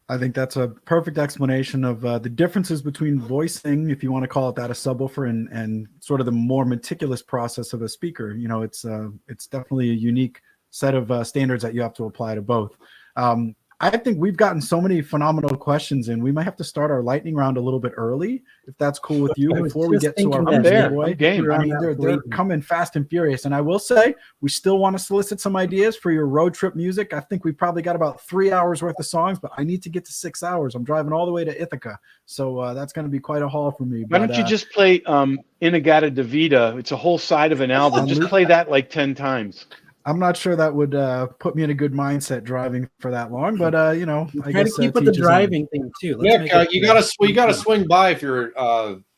I think that's a perfect explanation of the differences between voicing, if you want to call it that, a subwoofer, and sort of the more meticulous process of a speaker. You know, it's definitely a unique set of standards that you have to apply to both. I think we've gotten so many phenomenal questions in. We might have to start our lightning round a little bit early, if that's cool with you, before we get to our first giveaway. I mean, they're coming fast and furious. And I will say, we still want to solicit some ideas for your road trip music. I think we've probably got about 3 hours worth of songs, but I need to get to 6 hours. I'm driving all the way to Ithaca. So that's going to be quite a haul for me. Why don't you just play Inagata Davida? It's a whole side of an album. Just play that like 10 times. I'm not sure that would put me in a good mindset driving for that long, but I guess to keep with the driving thing too. Nick, you gotta swing by if you're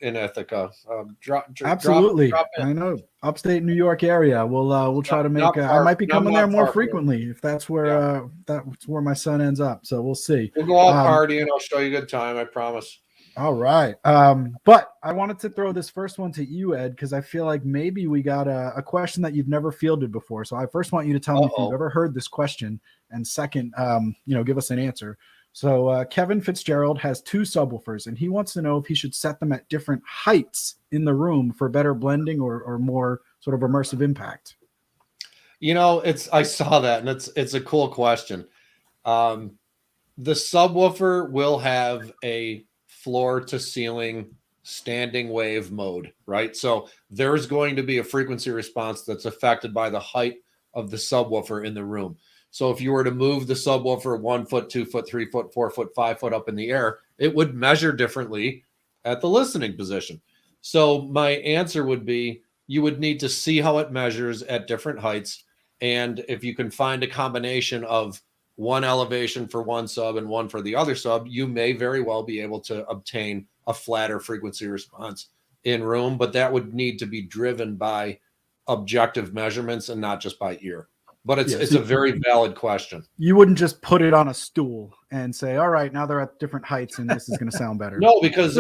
in Ithaca. Absolutely, I know, upstate New York area. We'll try to make. I might be coming there more frequently if that's where that's where my son ends up. So we'll see. We'll go out partying. I'll show you a good time. I promise. All right. But I wanted to throw this first one to you, Ed, because I feel like maybe we got a question that you've never fielded before. So I first want you to tell me if you've ever heard this question, and second, give us an answer. So Kevin Fitzgerald has 2 subwoofers, and he wants to know if he should set them at different heights in the room for better blending or more sort of immersive impact. I saw that, and it's a cool question. The subwoofer will have a floor to ceiling standing wave mode, right? So there's going to be a frequency response that's affected by the height of the subwoofer in the room. So if you were to move the subwoofer 1 foot, 2 foot, 3 foot, 4 foot, 5 foot up in the air, it would measure differently at the listening position. So my answer would be, you would need to see how it measures at different heights. And if you can find a combination of one elevation for one sub and one for the other sub, you may very well be able to obtain a flatter frequency response in room, but that would need to be driven by objective measurements and not just by ear. But it's a very valid question. You wouldn't just put it on a stool and say, all right, now they're at different heights and this is going to sound better. No, because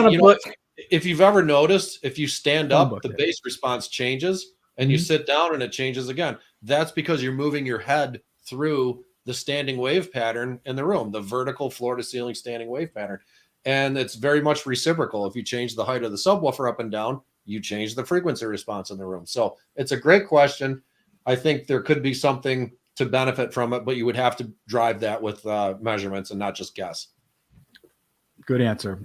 if you've ever noticed, if you stand up, the bass response changes, and you sit down and it changes again. That's because you're moving your head through the standing wave pattern in the room, the vertical floor to ceiling standing wave pattern. And it's very much reciprocal. If you change the height of the subwoofer up and down, you change the frequency response in the room. So it's a great question. I think there could be something to benefit from it, but you would have to drive that with measurements and not just guess. Good answer.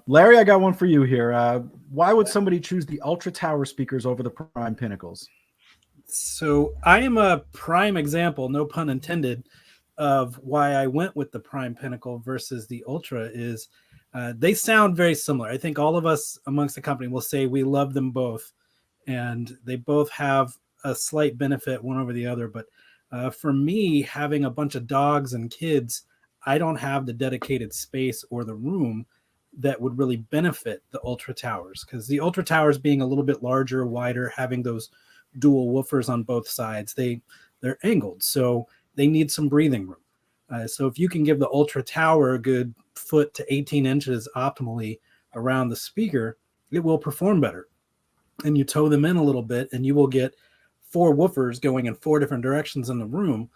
Larry, I got one for you here. Why would somebody choose the Ultra Tower speakers over the Prime Pinnacles? So I am a prime example, no pun intended, of why I went with the Prime Pinnacle versus the Ultra is they sound very similar. I think all of us amongst the company will say we love them both, and they both have a slight benefit one over the other. But for me, having a bunch of dogs and kids, I don't have the dedicated space or the room that would really benefit the Ultra Towers, because the Ultra Towers being a little bit larger, wider, having those dual woofers on both sides, they're angled, so they need some breathing room. So if you can give the Ultra Tower a good foot to 18 inches optimally around the speaker, it will perform better. And you tow them in a little bit, and you will get 4 woofers going in 4 different directions in the room,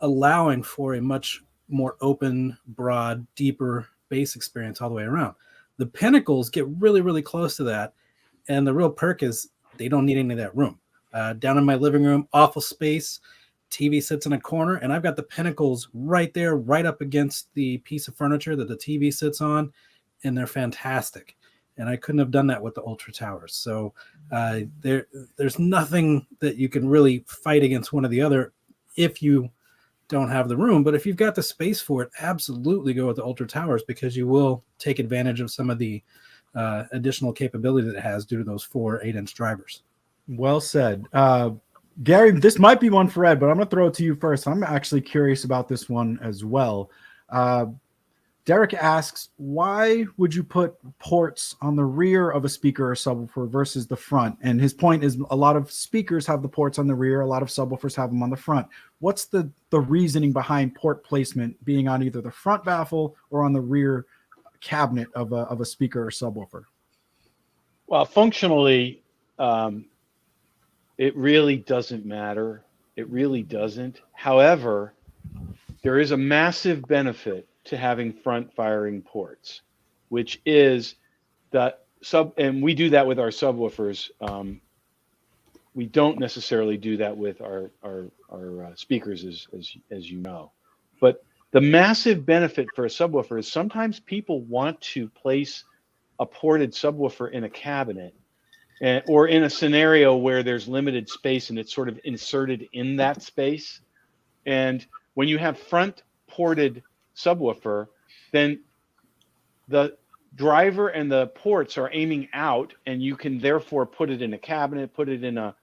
allowing for a much more open, broad, deeper bass experience all the way around. The Pinnacles get really, really close to that, and the real perk is they don't need any of that room. Down in my living room, awful space, TV sits in a corner, and I've got the Pinnacles right there, right up against the piece of furniture that the TV sits on, and they're fantastic. And I couldn't have done that with the Ultra Towers. So there's nothing that you can really fight against one or the other if you don't have the room. But if you've got the space for it, absolutely go with the Ultra Towers, because you will take advantage of some of the additional capability that it has due to those 4 8-inch drivers. Well said. Gary, this might be one for Ed, but I'm going to throw it to you first. I'm actually curious about this one as well. Derek asks, why would you put ports on the rear of a speaker or subwoofer versus the front? And his point is a lot of speakers have the ports on the rear. A lot of subwoofers have them on the front. What's the reasoning behind port placement being on either the front baffle or on the rear cabinet of a speaker or subwoofer? Well, functionally, it really doesn't matter. It really doesn't. However, there is a massive benefit to having front firing ports, which is and we do that with our subwoofers. we don't necessarily do that with our speakers, as you know. But the massive benefit for a subwoofer is sometimes people want to place a ported subwoofer in a cabinet, or in a scenario where there's limited space and it's sort of inserted in that space. And when you have front ported subwoofer, then the driver and the ports are aiming out, and you can therefore put it in a cabinet, put it in a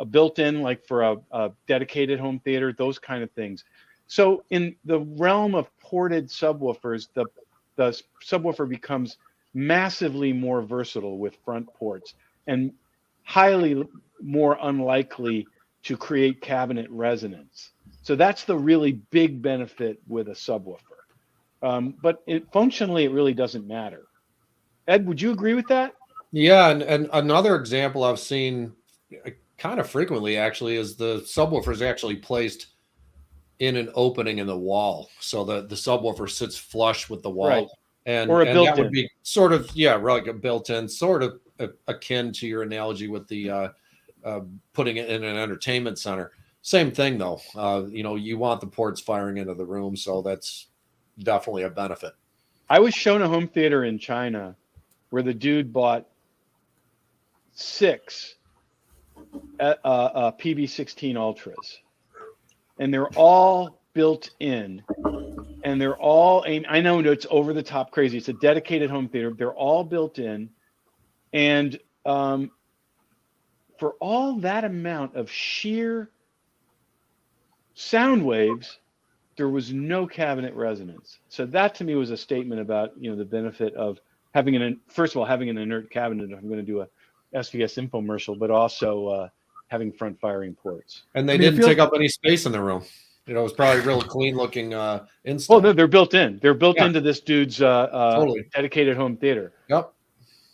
built-in, like for a dedicated home theater, those kind of things. So in the realm of ported subwoofers, the subwoofer becomes massively more versatile with front ports and highly more unlikely to create cabinet resonance. So that's the really big benefit with a subwoofer. But functionally, it really doesn't matter. Ed, would you agree with that? Yeah, and another example I've seen kind of frequently actually is the subwoofer is actually placed in an opening in the wall, so the subwoofer sits flush with the wall. Right. And, or a built-in. That would be sort of, like a built-in, sort of akin to your analogy with the putting it in an entertainment center. Same thing though. You want the ports firing into the room, so that's definitely a benefit. I was shown a home theater in China where the dude bought 6 PB16 Ultras, and they're all built in, and they're all aimed. I know it's over the top crazy. It's a dedicated home theater. They're all built in, and for all that amount of sheer sound waves, there was no cabinet resonance. So that to me was a statement about the benefit of having first of all having an inert cabinet if I'm going to do a SVS infomercial, but also having front firing ports. And they didn't take up any space in the room. It was probably real clean looking install. Oh, no, they're built in. They're built into this dude's totally dedicated home theater. Yep.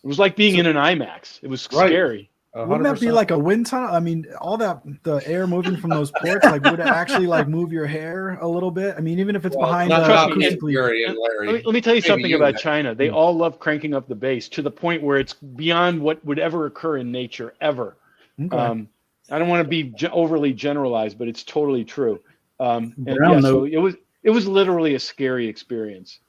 It was like being in an IMAX. It was scary. 100%. Wouldn't that be like a wind tunnel? I mean, all that, the air moving from those ports, like would it actually like move your hair a little bit? I mean, even if it's behind acoustically. Let me tell you something about China. They all love cranking up the bass to the point where it's beyond what would ever occur in nature ever. Okay. I don't want to be overly generalized, but it's totally true. So it was literally a scary experience.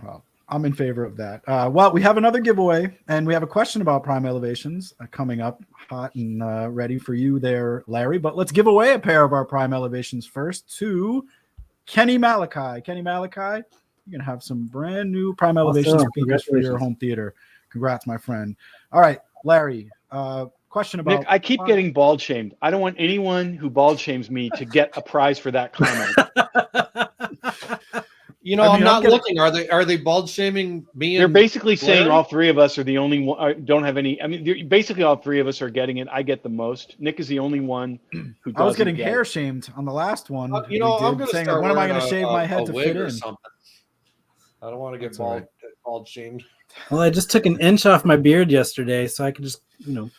Well, I'm in favor of that. Well, we have another giveaway, and we have a question about Prime Elevations coming up hot and ready for you there, Larry. But let's give away a pair of our Prime Elevations first to Kenny Malachi. Kenny Malachi, you're going to have some brand new Prime Elevation speakers for your home theater. Congrats, my friend. All right, Larry, question about... Nick, I keep getting bald shamed. I don't want anyone who bald shames me to get a prize for that comment. I'm not looking. Are they bald shaming me? They're basically saying all three of us are the only one. Don't have any. I mean, basically all three of us are getting it. I get the most. Nick is the only one who doesn't. I was getting hair shamed on the last one. I'm going to start. When am I going to shave my head to fit in? Something. I don't want to get bald shamed. Well, I just took an inch off my beard yesterday, so I could just,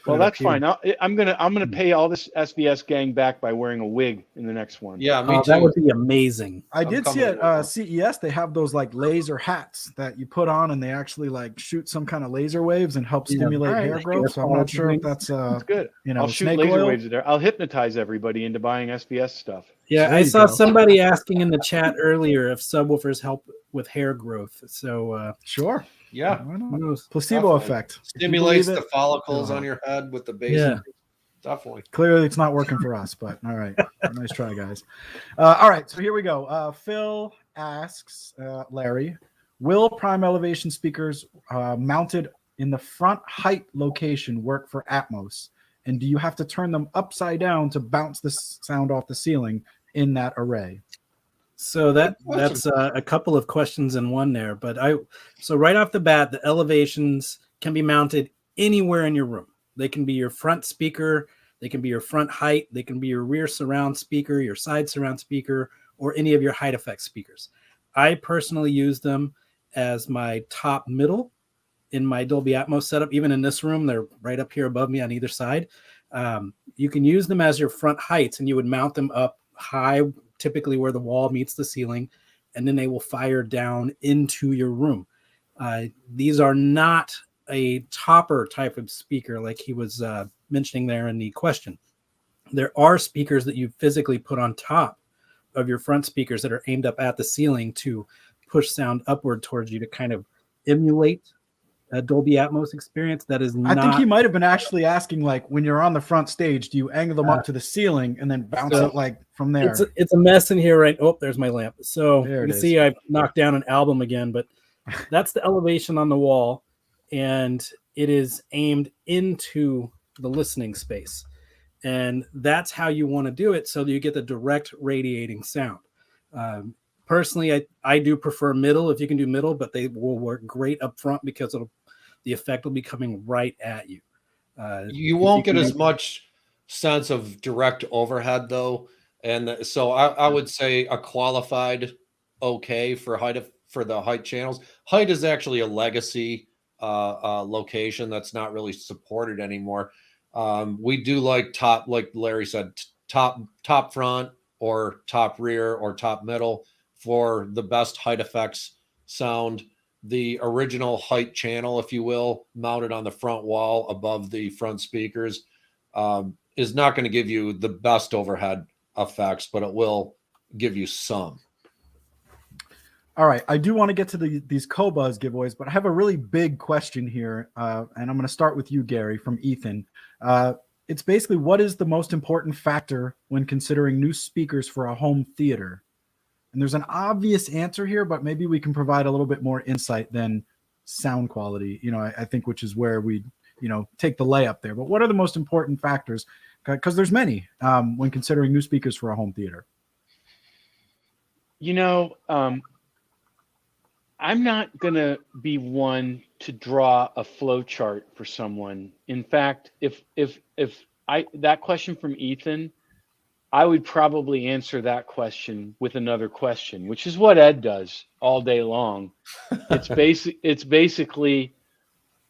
Well, that's fine. I'm gonna pay all this SVS gang back by wearing a wig in the next one. Yeah, me too. That would be amazing. I did see at CES they have those like laser hats that you put on, and they actually like shoot some kind of laser waves and help stimulate hair growth. So I'm not sure if that's good. I'll shoot laser waves there. I'll hypnotize everybody into buying SVS stuff. Yeah, I saw somebody asking in the chat earlier if subwoofers help with hair growth. So sure. Yeah, placebo effect stimulates the follicles on your head with the base. Yeah, definitely. Clearly, it's not working for us, but all right, nice try, guys. All right, so here we go. Phil asks Larry, will Prime Elevation speakers mounted in the front height location work for Atmos, and do you have to turn them upside down to bounce the sound off the ceiling in that array? So that's a couple of questions in one there, but so right off the bat, the elevations can be mounted anywhere in your room. They can be your front speaker, they can be your front height, they can be your rear surround speaker, your side surround speaker, or any of your height effect speakers. I personally use them as my top middle in my Dolby Atmos setup. Even in this room, they're right up here above me on either side. You can use them as your front heights, and you would mount them up high, typically where the wall meets the ceiling, and then they will fire down into your room. These are not a topper type of speaker like he was mentioning there in the question. There are speakers that you physically put on top of your front speakers that are aimed up at the ceiling to push sound upward towards you to kind of emulate a Dolby Atmos experience. That is not. I think he might have been actually asking, like, when you're on the front stage, do you angle them up to the ceiling and then bounce it like from there? It's a mess in here, right? Oh, there's my lamp. So there you can see I've knocked down an album again, but that's the elevation on the wall, and it is aimed into the listening space. And that's how you want to do it so that you get the direct radiating sound. Personally, I do prefer middle if you can do middle, but they will work great up front because the effect will be coming right at you. You won't get as much sense of direct overhead though. And so I would say a qualified okay for the height channels. Height is actually a legacy location that's not really supported anymore. We do like top, like Larry said, top front or top rear or top middle for the best height effects sound. The original height channel, if you will, mounted on the front wall above the front speakers, is not going to give you the best overhead effects, but it will give you some. All right, I do want to get to these Qobuz giveaways, but I have a really big question here, and I'm going to start with you, Gary, from Ethan. It's basically, what is the most important factor when considering new speakers for a home theater? And there's an obvious answer here, but maybe we can provide a little bit more insight than sound quality, I think, which is where we, take the layup there. But what are the most important factors? Because there's many when considering new speakers for a home theater. I'm not going to be one to draw a flow chart for someone. In fact, if that question from Ethan, I would probably answer that question with another question, which is what Ed does all day long. It's basically,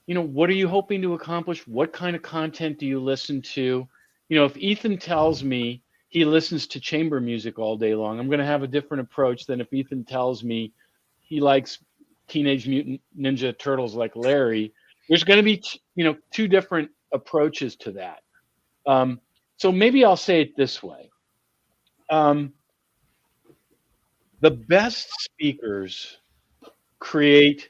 what are you hoping to accomplish? What kind of content do you listen to? If Ethan tells me he listens to chamber music all day long, I'm going to have a different approach than if Ethan tells me he likes Teenage Mutant Ninja Turtles like Larry. There's going to be, two different approaches to that. So maybe I'll say it this way. The best speakers create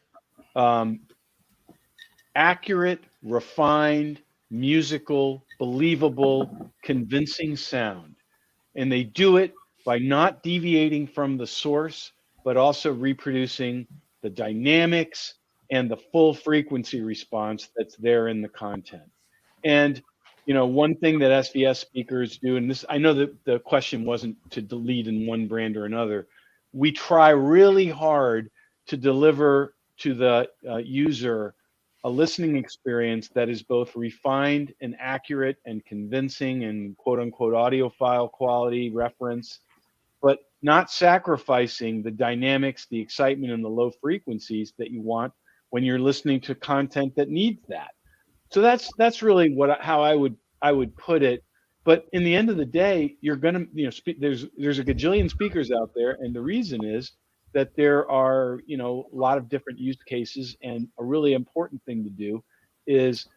accurate, refined, musical, believable, convincing sound. And they do it by not deviating from the source, but also reproducing the dynamics and the full frequency response that's there in the content. And one thing that SVS speakers do, and this, I know that the question wasn't to delete in one brand or another. We try really hard to deliver to the user a listening experience that is both refined and accurate and convincing and quote unquote audiophile quality reference, but not sacrificing the dynamics, the excitement, and the low frequencies that you want when you're listening to content that needs that. So that's really how I would put it. But in the end of the day, you're gonna, there's a gajillion speakers out there, and the reason is that there are, a lot of different use cases, and a really important thing to do is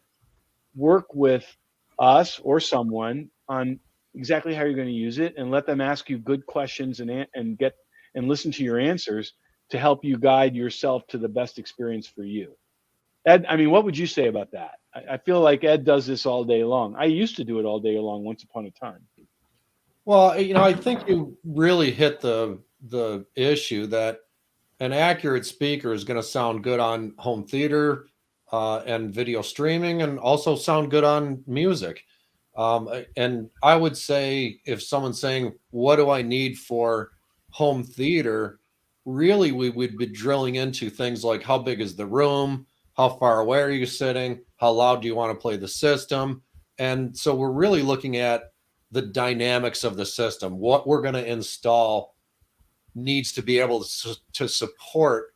work with us or someone on exactly how you're going to use it, and let them ask you good questions and listen to your answers to help you guide yourself to the best experience for you. Ed, what would you say about that? I feel like Ed does this all day long. I used to do it all day long once upon a time. Well, I think you really hit the issue that an accurate speaker is going to sound good on home theater and video streaming, and also sound good on music. And I would say, if someone's saying, what do I need for home theater? Really, we would be drilling into things like, how big is the room? How far away are you sitting? How loud do you want to play the system? And so we're really looking at the dynamics of the system. What we're going to install needs to be able to support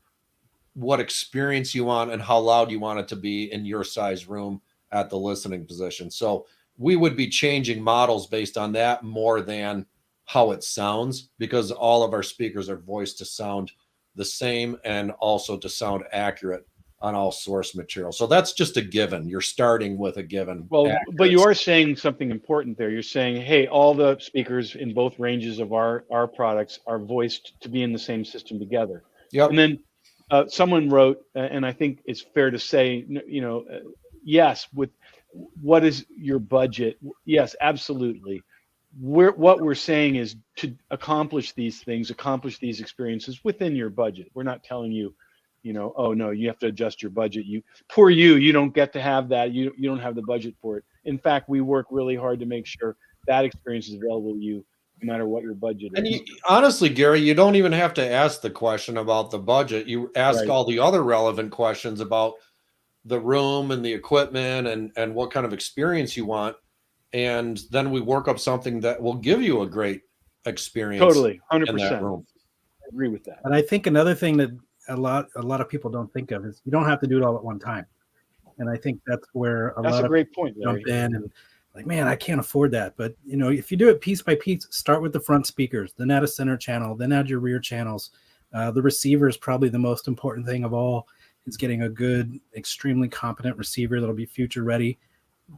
what experience you want and how loud you want it to be in your size room at the listening position. So we would be changing models based on that more than how it sounds, because all of our speakers are voiced to sound the same and also to sound accurate on all source material. So that's just a given. You're starting with a given. Well, but you are saying something important there. You're saying, hey, all the speakers in both ranges of our products are voiced to be in the same system together. Yep. And then someone wrote, and I think it's fair to say, yes, with what is your budget? Yes, absolutely. What we're saying is to accomplish these things, accomplish these experiences within your budget. We're not telling you, oh no, you have to adjust your budget. You don't get to have that. You don't have the budget for it. In fact, we work really hard to make sure that experience is available to you, no matter what your budget is. And honestly, Gary, you don't even have to ask the question about the budget. You ask all the other relevant questions about the room and the equipment and what kind of experience you want. And then we work up something that will give you a great experience. Totally, 100%. In that room. I agree with that. And I think another thing that a lot of people don't think of is you don't have to do it all at one time. And I think that's where that's a great point, Larry. Jump in and like, man, I can't afford that. But if you do it piece by piece, start with the front speakers, then add a center channel, then add your rear channels. The receiver is probably the most important thing of all. It's getting a good, extremely competent receiver that'll be future ready.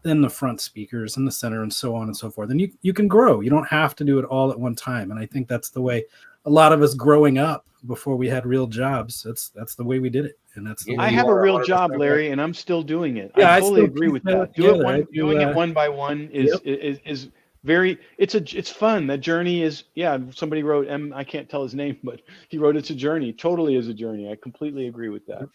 Then the front speakers and the center and so on and so forth. And you can grow. You don't have to do it all at one time. And I think that's the way a lot of us growing up before we had real jobs. That's the way we did it. And that's the way I have a real job, Larry, and I'm still doing it. Yeah, I totally agree with that. Doing it one by one is very. It's fun. That journey is. Yeah, somebody wrote I can't tell his name, but he wrote it's a journey. Totally is a journey. I completely agree with that.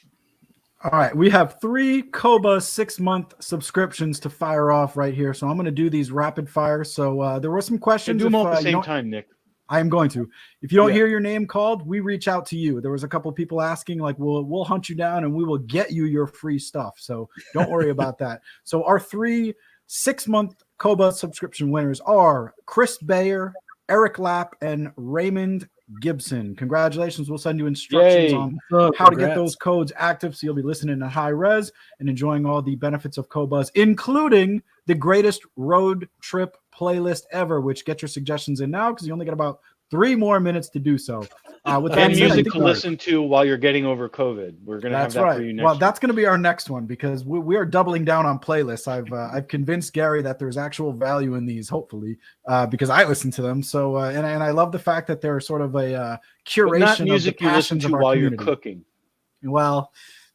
All right, we have 3 Qobuz 6-month subscriptions to fire off right here. So I'm going to do these rapid fire. So there were some questions. Do them all at the same time, Nick. I am going to. If you don't hear your name called, we reach out to you. There was a couple of people asking, like, we'll hunt you down and we will get you your free stuff. So don't worry about that. So our 3 6-month Qobuz subscription winners are Chris Bayer, Eric Lapp, and Raymond Gibson. Congratulations. We'll send you instructions on how to get those codes active so you'll be listening to high res and enjoying all the benefits of Qobuz, including the greatest road trip playlist ever, which get your suggestions in now because you only got about 3 more minutes to do so. With that and music to listen to while you're getting over COVID. We're going to have that for you next Well, that's going to be our next one because we are doubling down on playlists. I've convinced Gary that there's actual value in these, hopefully, because I listen to them. So and I love the fact that they're sort of a curation not music of the passions you listen to of our while community. you're cooking. Well,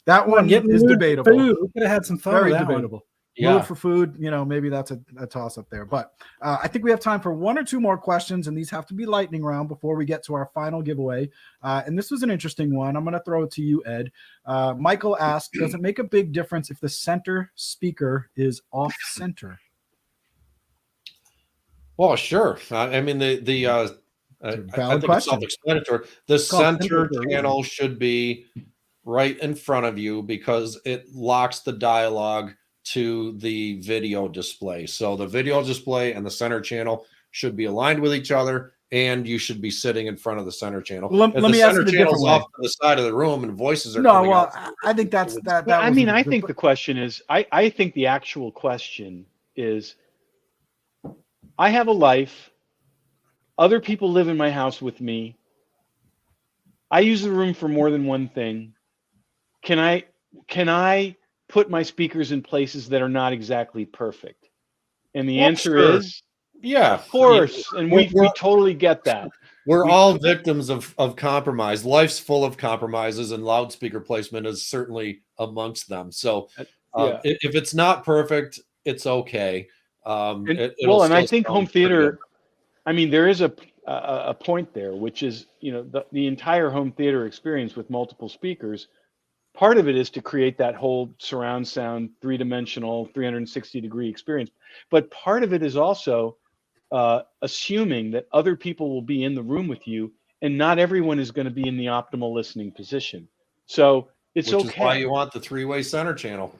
that one is debatable. Food. We could have had some fun. Very with that debatable. One. Yeah. Mood for food, maybe that's a toss up there. But I think we have time for 1 or 2 more questions, and these have to be lightning round before we get to our final giveaway. And this was an interesting one. I'm going to throw it to you, Ed. Michael asked, does it make a big difference if the center speaker is off center? Well, sure. I mean, I think it's self-explanatory. The center channel should be right in front of you because it locks the dialogue to the video display. So the video display and the center channel should be aligned with each other, and you should be sitting in front of the center channel. Let me ask you the different way. Off to the side of the room and voices are coming out. I think that's that. I mean, I think the question is, I think the actual question is, I have a life. Other people live in my house with me. I use the room for more than one thing. Can I put my speakers in places that are not exactly perfect? And the answer is, yeah, of course. And we totally get that. We're all victims of compromise. Life's full of compromises, and loudspeaker placement is certainly amongst them. So if it's not perfect, it's okay. And I think home theater, I mean, there is a point there, which is, the entire home theater experience with multiple speakers. Part of it is to create that whole surround sound, 3-dimensional, 360-degree experience. But part of it is also assuming that other people will be in the room with you, and not everyone is going to be in the optimal listening position. So it's okay. Which is why you want the 3-way center channel.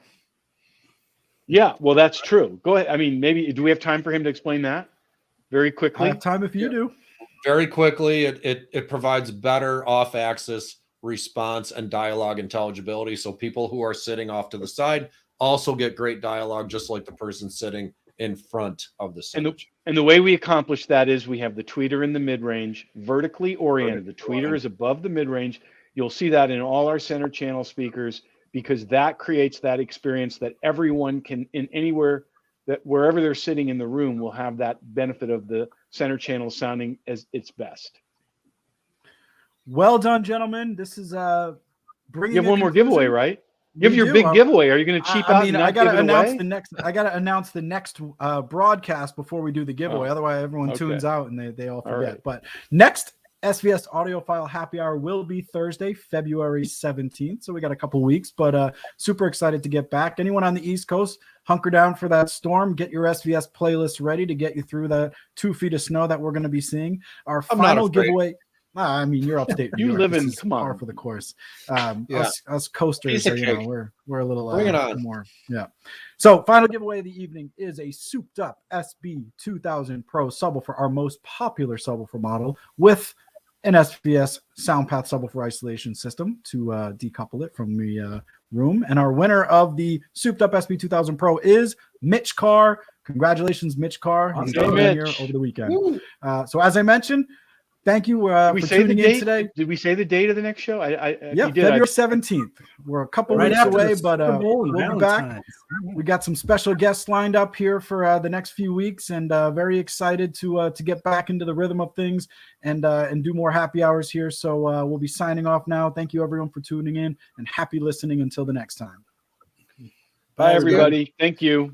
Yeah, well, that's true. Go ahead. I mean, maybe do we have time for him to explain that very quickly? I have time if you do. Very quickly, it provides better off-axis response and dialogue intelligibility. So people who are sitting off to the side also get great dialogue, just like the person sitting in front of the stage. And the way we accomplish that is we have the tweeter in the mid-range, vertically oriented. The tweeter is above the mid-range. You'll see that in all our center channel speakers. because that creates that experience that everyone can in anywhere that wherever they're sitting in the room will have that benefit of the center channel sounding as its best. Well done, gentlemen. This is bringing. You have one more giveaway, right? You have We your do. big giveaway. Are you going to cheap out and not give it away? I gotta announce the next broadcast before we do the giveaway. Otherwise, everyone tunes out and they all forget. Right. But next SVS Audiophile Happy Hour will be Thursday, February 17th. So we got a couple weeks, but super excited to get back. Anyone on the East Coast, hunker down for that storm. Get your SVS playlist ready to get you through the 2 feet of snow that we're going to be seeing. Our final giveaway. I mean, you're upstate. You live in, come on, par for the course. Us coasters, we're a little bring it on more. Yeah. So, final giveaway of the evening is a souped up SB 2000 Pro subwoofer, our most popular subwoofer model, with an SVS SoundPath Subwoofer Isolation System to decouple it from the room. And our winner of the souped up SB 2000 Pro is Mitch Carr. Congratulations, Mitch Carr. He's been here over the weekend. So, as I mentioned, thank you for tuning in today. Did we say the date of the next show? Yeah, February 17th. We're a couple weeks away, but we'll be back. We got some special guests lined up here for the next few weeks, and very excited to get back into the rhythm of things and do more happy hours here. So we'll be signing off now. Thank you, everyone, for tuning in, and happy listening until the next time. Bye, everybody. Thank you.